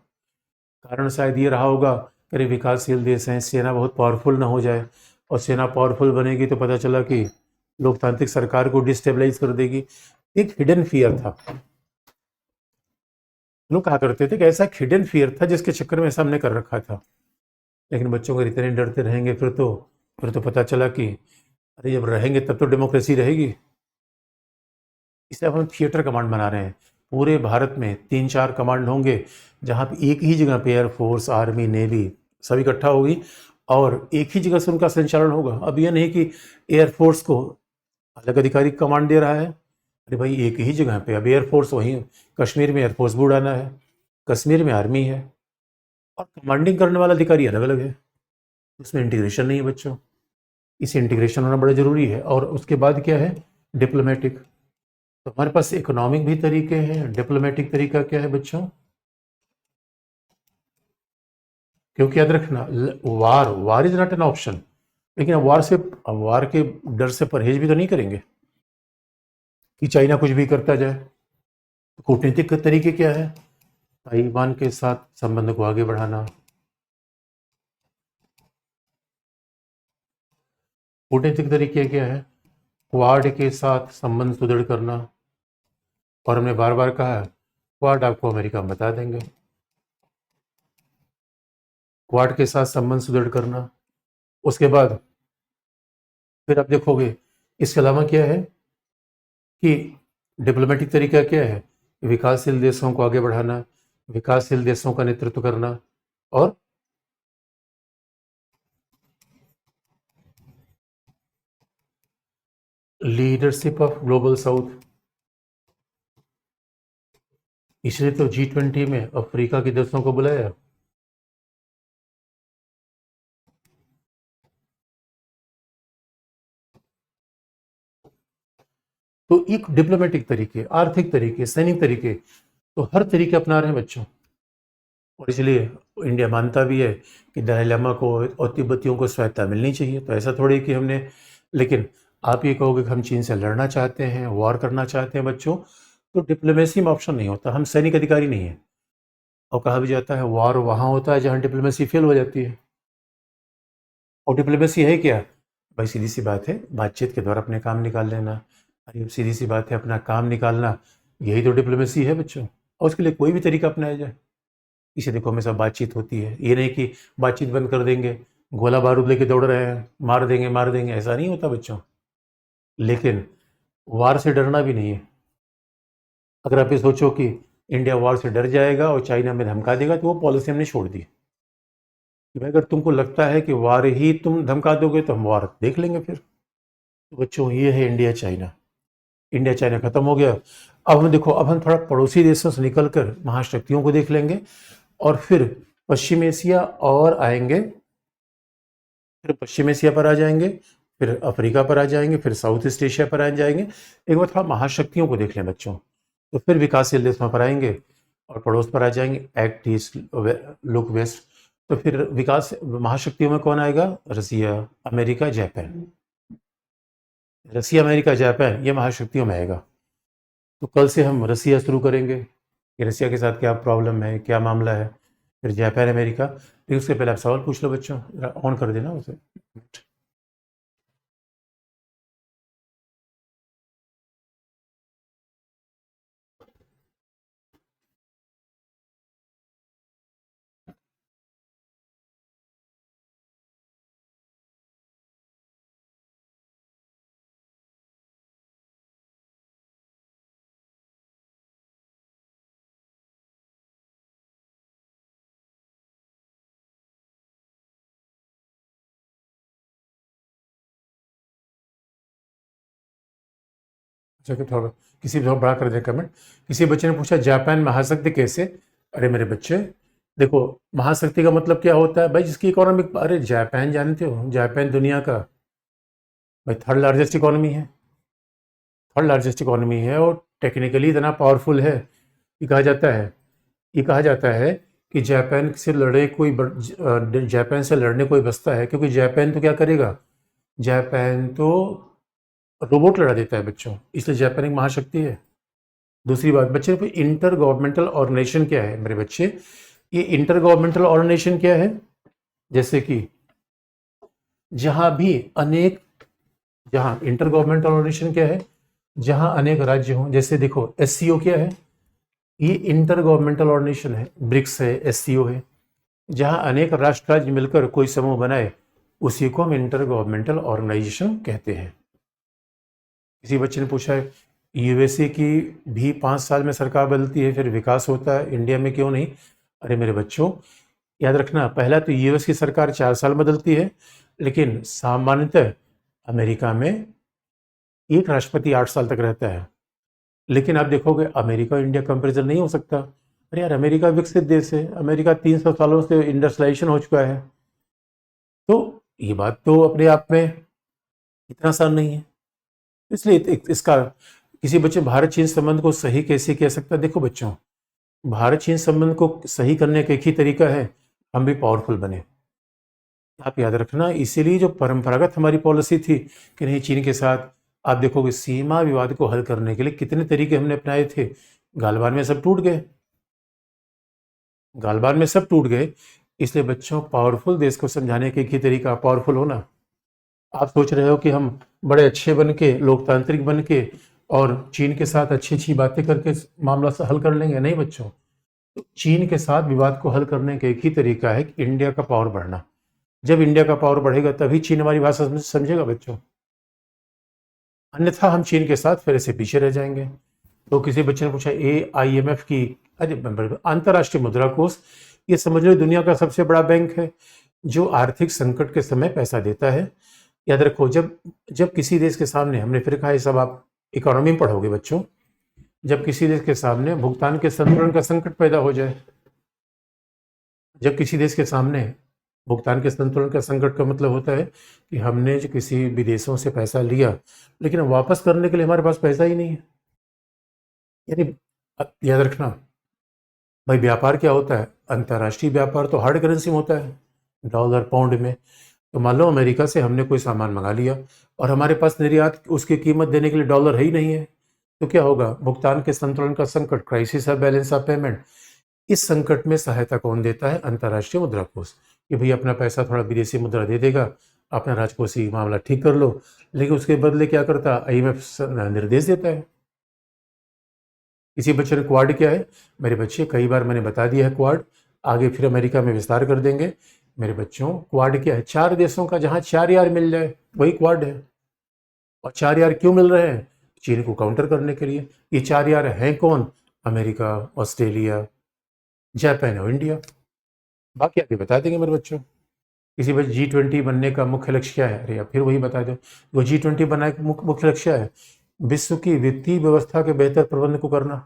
S1: कारण शायद ये रहा होगा, अरे विकासशील देश हैं, सेना बहुत पावरफुल ना हो जाए, और सेना पावरफुल बनेगी तो पता चला कि लोकतांत्रिक सरकार को डिस्टेबलाइज कर देगी। एक हिडन फियर था, लोग कहा करते थे कि ऐसा एक हिडन फियर था जिसके चक्कर में ऐसा हमने कर रखा था। लेकिन बच्चों अगर इतने डरते रहेंगे फिर तो पता चला कि अरे जब रहेंगे तब तो डेमोक्रेसी रहेगी। इसलिए अब हम थिएटर कमांड बना रहे हैं, पूरे भारत में 3-4 कमांड होंगे, जहाँ पे एक ही जगह पे एयरफोर्स, आर्मी, नेवी सब इकट्ठा होगी और एक ही जगह से उनका संचालन होगा। अब यह नहीं कि एयरफोर्स को अलग अधिकारी कमांड दे रहा है, अरे भाई एक ही जगह पे, अब एयरफोर्स वहीं कश्मीर में एयरफोर्स भी उड़ाना है, कश्मीर में आर्मी है, और कमांडिंग करने वाला अधिकारी अलग अलग है। उसमें इंटीग्रेशन नहीं है बच्चों। इसे इंटीग्रेशन होना बड़ा ज़रूरी है। और उसके बाद क्या है, डिप्लोमेटिक। तो हमारे पास इकोनॉमिक भी तरीके हैं, डिप्लोमेटिक तरीका क्या है बच्चों, क्योंकि याद रखना, war war is not an option, लेकिन वार के डर से परहेज भी तो नहीं करेंगे कि चाइना कुछ भी करता जाए। तो कूटनीतिक तरीके क्या है, ताइवान के साथ संबंध को आगे बढ़ाना, कूटनीतिक तरीके क्या है, क्वाड के साथ संबंध सुदृढ़ करना, और हमने बार बार कहा है क्वाड आपको अमेरिका में बता देंगे, क्वाड के साथ संबंध सुदृढ़ करना। उसके बाद फिर आप देखोगे, इसके अलावा क्या है कि डिप्लोमेटिक तरीका क्या है, विकासशील देशों को आगे बढ़ाना, विकासशील देशों का नेतृत्व करना, और लीडरशिप ऑफ ग्लोबल साउथ। इसलिए तो G20 में अफ्रीका के देशों को बुलाया। तो एक डिप्लोमेटिक तरीके, आर्थिक तरीके, सैनिक तरीके, तो हर तरीके अपना रहे हैं बच्चों। और इसलिए इंडिया मानता भी है कि दलाई लामा को और तिब्बतियों को स्वायत्ता मिलनी चाहिए। तो ऐसा थोड़ी कि हमने, लेकिन आप ये कहोगे कि हम चीन से लड़ना चाहते हैं, वॉर करना चाहते हैं बच्चों, तो डिप्लोमेसी में ऑप्शन नहीं होता, हम सैनिक अधिकारी नहीं हैं। और कहा भी जाता है वॉर वहाँ होता है जहाँ डिप्लोमेसी फेल हो जाती है। और डिप्लोमेसी है क्या, भाई सीधी सी बात है, बातचीत के द्वारा अपने काम निकाल लेना। अरे सीधी सी बात है, अपना काम निकालना, यही तो डिप्लोमेसी है बच्चों। और उसके लिए कोई भी तरीका अपनाया जाए। इसे देखो, हमेशा बातचीत होती है, ये नहीं कि बातचीत बंद कर देंगे, गोला बारूद लेके दौड़ रहे हैं, मार देंगे, ऐसा नहीं होता बच्चों। लेकिन वार से डरना भी नहीं है। अगर आप ये सोचो कि इंडिया वॉर से डर जाएगा और चाइना में धमका देगा, तो वो पॉलिसी हमने छोड़ दी कि भाई अगर तुमको लगता है कि वार ही तुम धमका दोगे तो हम वार देख लेंगे फिर। तो बच्चों ये है इंडिया चाइना। इंडिया चाइना खत्म हो गया। अब हम देखो, अब हम थोड़ा पड़ोसी देशों से निकलकर महाशक्तियों को देख लेंगे और फिर पश्चिम एशिया और आएंगे, फिर पश्चिम एशिया पर आ जाएंगे, फिर अफ्रीका पर आ जाएंगे, फिर साउथ ईस्ट एशिया पर आ जाएंगे। एक बार थोड़ा महाशक्तियों को देख लें बच्चों, तो फिर विकासशील देशों पर आएंगे और पड़ोस पर आ जाएंगे, एक्ट ईस्ट लुक वेस्ट। तो फिर विकास महाशक्तियों में कौन आएगा? रसिया, अमेरिका, जापान। रसिया, अमेरिका, जापान ये महाशक्तियों में आएगा। तो कल से हम रसिया शुरू करेंगे कि रसिया के साथ क्या प्रॉब्लम है, क्या मामला है, फिर जापान, अमेरिका। लेकिन उसके पहले आप सवाल पूछ लो बच्चों, ऑन कर देना उसे। अच्छा कि थोड़ा किसी भी थोड़ा बड़ा कर दे कमेंट। किसी बच्चे ने पूछा जापान महाशक्ति कैसे? अरे मेरे बच्चे, देखो, महाशक्ति का मतलब क्या होता है भाई? जिसकी इकोनॉमिक, अरे जापान जानते हो, जापान दुनिया का भाई थर्ड लार्जेस्ट इकोनॉमी है। थर्ड लार्जेस्ट इकोनॉमी है और टेक्निकली इतना पावरफुल है कि कहा जाता है, ये कहा जाता है कि जापान से लड़े कोई जापान से लड़ने कोई बसता है, क्योंकि जापान तो क्या करेगा? जापान तो रोबोट लड़ा देता है बच्चों, इसलिए जापान एक महाशक्ति है। दूसरी बात बच्चे, इंटर गवर्नमेंटल ऑर्गेनाइजेशन क्या है मेरे बच्चे? ये इंटर गवर्नमेंटल ऑर्गेनाइजेशन क्या है? जैसे कि जहां भी अनेक, जहां इंटर गवर्नमेंटल ऑर्गेनाइजेशन क्या है? जहां अनेक राज्य हों। जैसे देखो एससीओ क्या है? ये इंटर गवर्नमेंटल ऑर्गेनाइजेशन है। ब्रिक्स है, एससीओ है। जहां अनेक राष्ट्र राज्य मिलकर कोई समूह बनाए, उसी को हम इंटर गवर्नमेंटल ऑर्गेनाइजेशन कहते हैं। किसी बच्चे ने पूछा है यूएसए की भी 5 साल में सरकार बदलती है फिर विकास होता है, इंडिया में क्यों नहीं? अरे मेरे बच्चों, याद रखना, पहला तो यूएस की सरकार 4 साल बदलती है, लेकिन सामान्यतः अमेरिका में एक राष्ट्रपति 8 साल तक रहता है। लेकिन आप देखोगे अमेरिका और इंडिया कंपेरिजन नहीं हो सकता। अरे यार, अमेरिका विकसित देश है, अमेरिका 300 सालों से इंडस्ट्रियलाइजेशन हो चुका है। तो ये बात तो अपने आप में इतना आसान नहीं है। इसलिए इसका किसी बच्चे भारत चीन संबंध को सही कैसे कह सकता है? देखो बच्चों, भारत चीन संबंध को सही करने का एक ही तरीका है, हम भी पावरफुल बने। आप याद रखना, इसीलिए जो परंपरागत हमारी पॉलिसी थी कि नहीं चीन के साथ, आप देखोगे सीमा विवाद को हल करने के लिए कितने तरीके हमने अपनाए थे, गालवान में सब टूट गए। गालवान में सब टूट गए। इसलिए बच्चों, पावरफुल देश को समझाने का एक ही तरीका पावरफुल होना। आप सोच रहे हो कि हम बड़े अच्छे बन के, लोकतांत्रिक बन के और चीन के साथ अच्छी अच्छी बातें करके मामला से हल कर लेंगे? नहीं बच्चों। तो चीन के साथ विवाद को हल करने का एक ही तरीका है कि इंडिया का पावर बढ़ना। जब इंडिया का पावर बढ़ेगा तभी चीन हमारी भाषा समझेगा बच्चों, अन्यथा हम चीन के साथ फिर से पीछे रह जाएंगे। तो किसी बच्चे ने पूछा AIMF की, अरे अंतर्राष्ट्रीय मुद्रा कोष, ये समझ लो दुनिया का सबसे बड़ा बैंक है जो आर्थिक संकट के समय पैसा देता है। याद रखो, जब जब किसी देश के सामने, हमने फिर कहा ये सब आप इकोनॉमी में पढ़ोगे बच्चों, जब किसी देश के सामने भुगतान के संतुलन का संकट पैदा हो जाए, जब किसी देश के सामने भुगतान के संतुलन का संकट का मतलब होता है कि हमने जो किसी विदेशों से पैसा लिया, लेकिन वापस करने के लिए हमारे पास पैसा ही नहीं है। यानी याद रखना भाई, व्यापार क्या होता है? अंतर्राष्ट्रीय व्यापार तो हार्ड करेंसी में होता है, डॉलर, पाउंड में। तो मान लो अमेरिका से हमने कोई सामान मंगा लिया और हमारे पास निर्यात उसकी कीमत देने के लिए डॉलर है ही नहीं है, तो क्या होगा? भुगतान के संतुलन का संकट, crisis of balance of payment. इस संकट में सहायता कौन देता है? अंतर्राष्ट्रीय मुद्रा कोष, कि भाई अपना पैसा थोड़ा विदेशी मुद्रा दे देगा, अपना राजकोषीय मामला ठीक कर लो। लेकिन उसके बदले क्या करता? IMF निर्देश देता है। किसी बच्चे ने क्वाड क्या है? मेरे बच्चे, कई बार मैंने बता दिया है क्वाड, आगे फिर अमेरिका में विस्तार कर देंगे। मेरे बच्चों, क्वाड क्या है? 4 देशों का जहां 4 यार मिल जाए वही क्वाड है। और 4 यार क्यों मिल रहे हैं? चीन को काउंटर करने के लिए। ये 4 यार हैं कौन? अमेरिका, ऑस्ट्रेलिया, जापान और इंडिया। बाकी आगे बता देंगे मेरे बच्चों। किसी बच्चे G20 बनने का मुख्य लक्ष्य क्या है? अरे अब फिर वही बता दो। वो G20 बनाने का मुख्य लक्ष्य है विश्व की वित्तीय व्यवस्था के बेहतर प्रबंध को करना।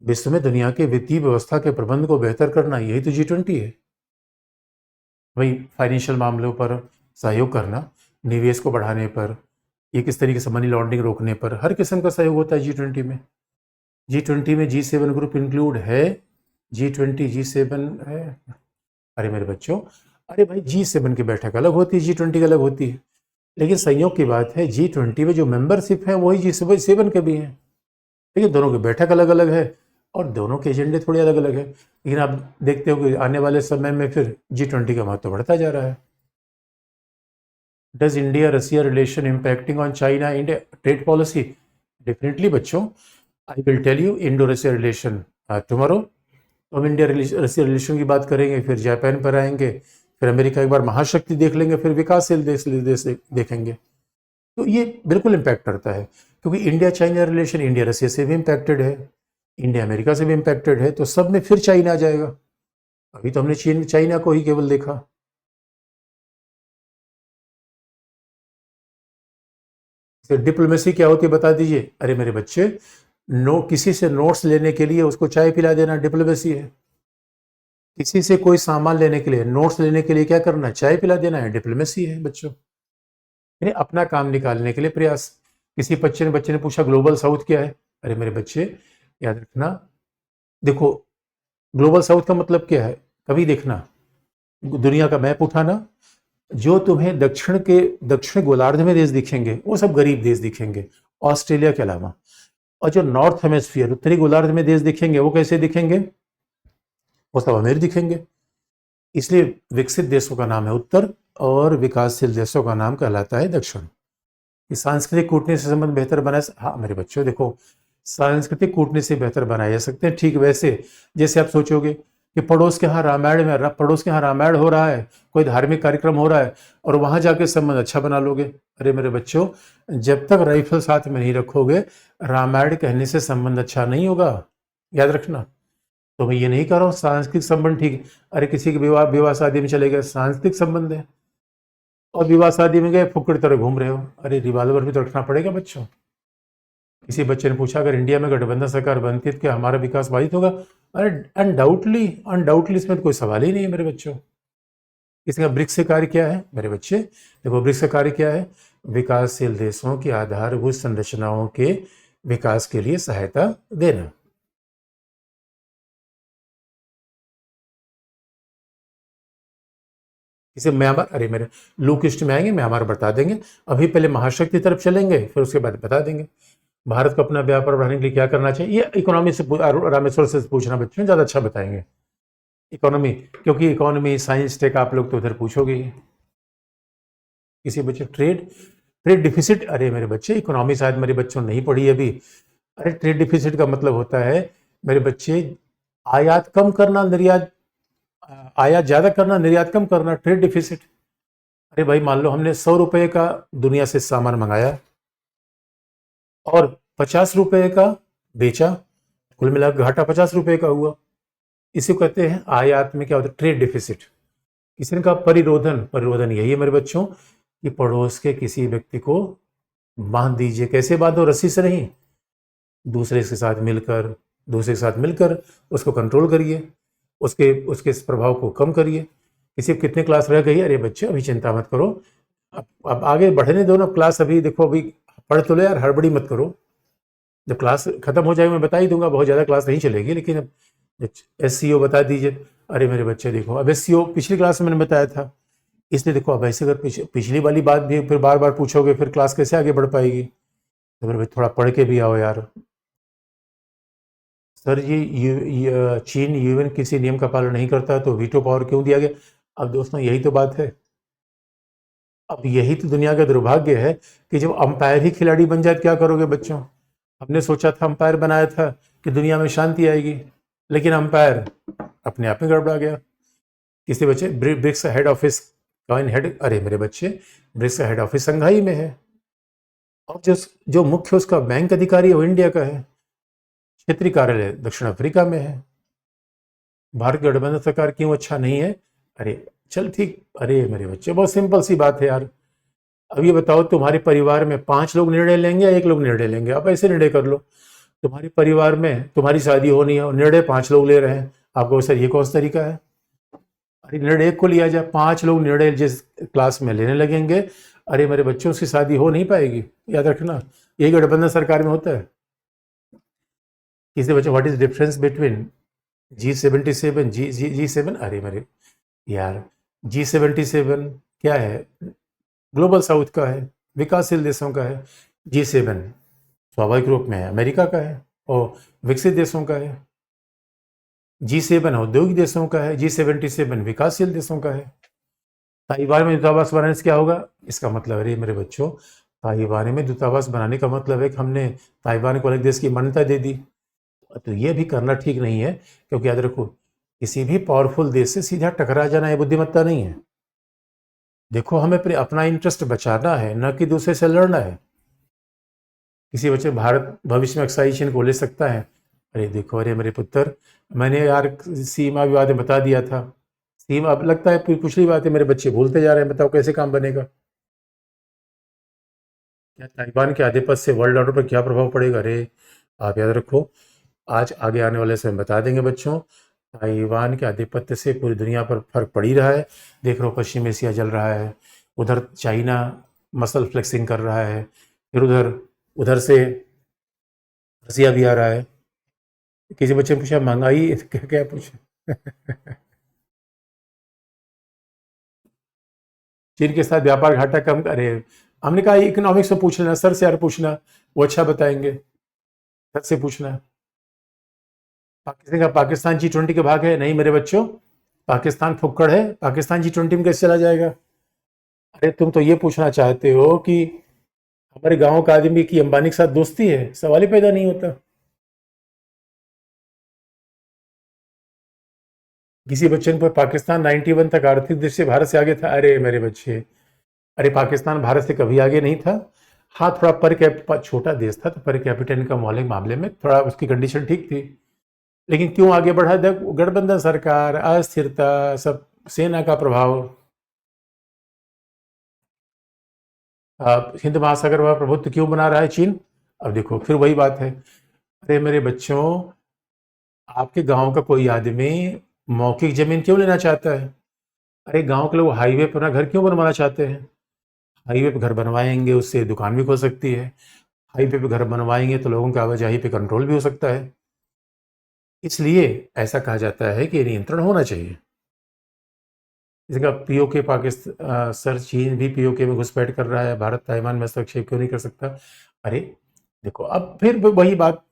S1: विश्व में दुनिया के वित्तीय व्यवस्था के प्रबंध को बेहतर करना, यही तो G20 है। वही फाइनेंशियल मामलों पर सहयोग करना, निवेश को बढ़ाने पर, ये किस तरीके से मनी लॉन्ड्रिंग रोकने पर, हर किस्म का सहयोग होता है G20 में। G20 में G7 ग्रुप इंक्लूड है। G20 G7 है। अरे मेरे बच्चों, अरे भाई G7 की बैठक अलग होती है, G20 की अलग होती है। लेकिन संयोग की बात है G20 में जो मेंबरशिप है वही G7 के भी हैं। लेकिन दोनों की बैठक अलग अलग है और दोनों के एजेंडे थोड़े अलग अलग है। लेकिन आप देखते हो कि आने वाले समय में फिर G20 का महत्व बढ़ता जा रहा है। Does India Russia relation impacting on China India trade policy? Definitely बच्चों, I will tell you Indo Russia relation tomorrow. तो हम इंडिया रसिया रिलेशन की बात करेंगे, फिर जापान पर आएंगे, फिर अमेरिका एक बार महाशक्ति देख लेंगे, फिर विकासशील देश देखेंगे। तो ये बिल्कुल इम्पैक्ट करता है, क्योंकि India China relation India Russia से भी इम्पैक्टेड है, इंडिया अमेरिका से भी इम्पैक्टेड है, तो सब में फिर चाइना आ जाएगा। अभी तो हमने चीन चाइना को ही केवल देखा। तो डिप्लोमेसी क्या होती है बता दीजिए? अरे मेरे बच्चे, किसी से नोट्स लेने के लिए उसको चाय पिला देना डिप्लोमेसी है। किसी से कोई सामान लेने के लिए, नोट्स लेने के लिए क्या करना है? चाय पिला देना है, डिप्लोमेसी है बच्चों। यानी अपना काम निकालने के लिए प्रयास। किसी बच्चे ने पूछा ग्लोबल साउथ क्या है? अरे मेरे बच्चे याद रखना, देखो ग्लोबल साउथ का मतलब क्या है? कभी देखना, दुनिया का मैप उठाना, जो तुम्हें दक्षिण गोलार्ध में देश दिखेंगे वो सब गरीब देश दिखेंगे, ऑस्ट्रेलिया के अलावा। और जो नॉर्थ हेमेस्फीयर उत्तरी गोलार्ध में देश दिखेंगे वो कैसे दिखेंगे? वो सब अमीर दिखेंगे। इसलिए विकसित देशों का नाम है उत्तर और विकासशील देशों का नाम कहलाता है दक्षिण। कि सांस्कृतिक कूटनीति से संबंध बेहतर बनाए, हाँ मेरे बच्चों देखो, सांस्कृतिक कूटनीति से बेहतर बनाए जा सकते हैं। ठीक वैसे जैसे आप सोचोगे कि पड़ोस के यहाँ रामायण हो रहा है, कोई धार्मिक कार्यक्रम हो रहा है और वहां जाके संबंध अच्छा बना लोगे। अरे मेरे बच्चों, जब तक राइफल साथ में नहीं रखोगे, रामायण कहने से संबंध अच्छा नहीं होगा, याद रखना। तो मैं ये नहीं कह रहा हूँ सांस्कृतिक संबंध ठीक है। अरे किसी के विवाह शादी में चले गए, सांस्कृतिक संबंध है, और विवाह शादी में गए फुक्कड़ तरह घूम रहे हो, अरे रिवाल्वर भी तो रखना पड़ेगा बच्चों। किसी बच्चे ने पूछा अगर इंडिया में गठबंधन सरकार बनती है तो क्या हमारा विकास बाधित होगा? अरे अनडाउटली इसमें तो कोई सवाल ही नहीं है मेरे बच्चों। इसका ब्रिक्स का कार्य क्या है मेरे बच्चे? देखो ब्रिक्स का कार्य क्या है? विकासशील देशों की आधारभूत संरचनाओं के विकास के लिए सहायता देना। इसे म्यांमार, अरे मेरे लूक ईस्ट में आएंगे, म्यांमार बता देंगे। अभी पहले महाशक्ति तरफ चलेंगे, फिर उसके बाद बता देंगे भारत को अपना व्यापार बढ़ाने के लिए क्या करना चाहिए। ये इकोनॉमी से रामेश्वर से पूछना बच्चों, ज़्यादा अच्छा बताएंगे इकोनॉमी, क्योंकि इकोनॉमी साइंस टेक आप लोग तो उधर पूछोगे ही। किसी बच्चे ट्रेड डिफिसिट, अरे मेरे बच्चे इकोनॉमी शायद मेरे बच्चों ने नहीं पढ़ी अभी। अरे ट्रेड डिफिसिट का मतलब होता है मेरे बच्चे, आयात कम करना, निर्यात आयात ज़्यादा करना, निर्यात कम करना, ट्रेड डिफिसिट। अरे भाई मान लो हमने 100 रुपए का दुनिया से सामान मंगाया और 50 रुपए का बेचा, कुल मिलाकर घाटा 50 रुपए का हुआ। इसे कहते हैं आयात में क्या होता है? Trade deficit. किसी ने कहा परिरोधन यही है मेरे बच्चों कि पड़ोस के किसी व्यक्ति को बांध दीजिए। कैसे बांधो? रस्सी से नहीं, दूसरे के साथ मिलकर उसको कंट्रोल करिए, उसके उसके इस प्रभाव को कम करिए। किसी कितने क्लास रह गई? अरे बच्चे अभी चिंता मत करो, अब आगे बढ़ने दो ना क्लास। अभी देखो, अभी पढ़ तो लो यार, हड़बड़ी मत करो। जब क्लास खत्म हो जाएगी मैं बता ही दूंगा, बहुत ज़्यादा क्लास नहीं चलेगी। लेकिन अब SCO बता दीजिए। अरे मेरे बच्चे देखो, अब SCO पिछली क्लास में मैंने बताया था, इसलिए देखो अब ऐसे अगर पिछली वाली बात भी फिर बार बार पूछोगे, फिर क्लास कैसे आगे बढ़ पाएगी? तो मेरे भाई थोड़ा पढ़ के भी आओ यार। सर ये चीन UN किसी नियम का पालन नहीं करता तो वीटो पावर क्यों दिया गया? अब दोस्तों यही तो बात है, अब यही तो दुनिया का दुर्भाग्य है कि जब अंपायर ही खिलाड़ी बन जाए क्या करोगे बच्चों? हमने सोचा था, अंपायर बनाया था कि दुनिया में शांति आएगी, लेकिन अंपायर अपने आप में गड़बड़ा गया। किसी बच्चे ब्रिक्स हेड ऑफिस हेड, अरे मेरे बच्चे ब्रिक्स का हेड ऑफिस संघाई में है और जो मुख्य उसका बैंक अधिकारी है वो इंडिया का है। क्षेत्रीय कार्यालय दक्षिण अफ्रीका में है। भारत की गठबंधन सरकार क्यों अच्छा नहीं है? अरे चल ठीक, अरे मेरे बच्चे बहुत सिंपल सी बात है यार। अब ये बताओ, तुम्हारे परिवार में 5 लोग निर्णय लेंगे या 1 लोग निर्णय लेंगे? आप ऐसे निर्णय कर लो। तुम्हारे परिवार में तुम्हारी शादी होनी है और निर्णय 5 लोग ले रहे हैं, आपको सर ये कौन सा तरीका है? अरे निर्णय 1 को लिया जाए, 5 लोग निर्णय जिस क्लास में लेने लगेंगे, अरे मेरे बच्चों की शादी हो नहीं पाएगी। याद रखना, यही गठबंधन सरकार में होता है। किसी बच्चे, what is difference between G77, G7? अरे मेरे यार, G77 क्या है? ग्लोबल साउथ का है, विकासशील देशों का है। G7 स्वाभाविक रूप में अमेरिका का है और विकसित देशों का है। G7 औद्योगिक देशों का है, G77 विकासशील देशों का है। ताइवान में दूतावास बनाने से क्या होगा? इसका मतलब, अरे मेरे बच्चों, ताइवान में दूतावास बनाने का मतलब है कि हमने ताइवान को अलग देश की मान्यता दे दी। तो ये भी करना ठीक नहीं है, क्योंकि याद रखो, किसी भी पावरफुल देश से सीधा टकरा जाना ये बुद्धिमत्ता नहीं है। देखो, हमें अपना इंटरेस्ट बचाना है, न कि दूसरे से लड़ना है। किसी बच्चे, भारत भविष्य में अक्साई चीन को ले सकता है। अरे देखो, अरे मेरे पुत्र, मैंने यार सीमा विवाद में बता दिया था। सीमा, अब लगता है पिछली बात है, मेरे बच्चे भूलते जा रहे हैं। बताओ कैसे काम बनेगा? क्या ताइवान के आधिपत्य से वर्ल्ड ऑर्डर पर क्या प्रभाव पड़ेगा? अरे आप याद रखो, आज आगे आने वाले समय बता देंगे बच्चों। ताइवान के आधिपत्य से पूरी दुनिया पर फर्क पड़ ही रहा है। देख रहे हो, पश्चिम एशिया जल रहा है, उधर चाइना मसल फ्लेक्सिंग कर रहा है, फिर उधर उधर से रसिया भी आ रहा है। किसी बच्चे ने पूछा महंगाई क्या क्या पूछा? चीन के साथ व्यापार घाटा कम करे। हमने कहा इकोनॉमिक्स में पूछ लेना, सर से यार पूछना, वो अच्छा बताएंगे। सर से पूछना। पाकिस्तान G20 के भाग है? नहीं मेरे बच्चों, पाकिस्तान फुक्कड़ है। पाकिस्तान G20 में कैसे चला जाएगा? अरे तुम तो ये पूछना चाहते हो कि हमारे गांव का आदमी की अंबानी के साथ दोस्ती है? सवाल ही पैदा नहीं होता। किसी बच्चे ने पाकिस्तान 91 तक आर्थिक दृष्टि से भारत से आगे था? अरे मेरे बच्चे, अरे पाकिस्तान भारत से कभी आगे नहीं था। हाँ, थोड़ा छोटा देश था, तो पर कैपिटा इनकम वाले मामले में थोड़ा उसकी कंडीशन ठीक थी। लेकिन क्यों आगे बढ़ा? गठबंधन सरकार, अस्थिरता, सब, सेना का प्रभाव, हिंद महासागर में प्रभुत्व क्यों बना रहा है चीन? अब देखो, फिर वही बात है। अरे मेरे बच्चों, आपके गांव का कोई आदमी मौखिक जमीन क्यों लेना चाहता है? अरे गांव के लोग हाईवे पर अपना घर क्यों बनवाना चाहते हैं? हाईवे पे घर बनवाएंगे, उससे दुकान भी खुल सकती है। हाईवे पे घर बनवाएंगे तो लोगों की आवाजाही पे कंट्रोल भी हो सकता है। इसलिए ऐसा कहा जाता है कि नियंत्रण होना चाहिए। इसका पीओके पाकिस्तान, सर चीन भी पीओके में घुसपैठ कर रहा है, भारत ताइवान में हस्तक्षेप क्यों नहीं कर सकता? अरे देखो, अब फिर वही बात,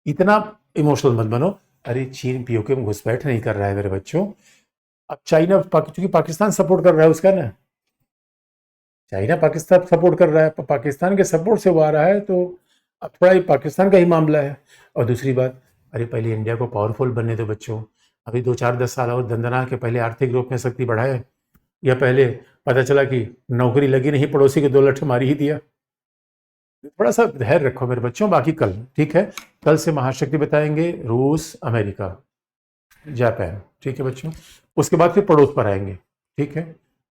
S1: इतना इमोशनल मत बनो। अरे चीन पीओके में घुसपैठ नहीं कर रहा है मेरे बच्चों। अब चाइना क्योंकि पाकिस्तान सपोर्ट कर रहा है उसका ना, चाइना पाकिस्तान सपोर्ट कर रहा है, पाकिस्तान के सपोर्ट से वो आ रहा है, तो अब थोड़ा ये पाकिस्तान का ही मामला है। और दूसरी बात, अरे पहले इंडिया को पावरफुल बनने दो बच्चों। अभी 2 4 10 साल और दंदना के पहले आर्थिक रूप में शक्ति बढ़ाए, या पहले पता चला कि नौकरी लगी नहीं, पड़ोसी के 2 लठ मारी ही दिया। थोड़ा सा धैर्य रखो मेरे बच्चों, बाकी कल ठीक है। कल से महाशक्ति बताएंगे, रूस, अमेरिका, जापान, ठीक है बच्चों। उसके बाद फिर पड़ोस पर आएंगे, ठीक है।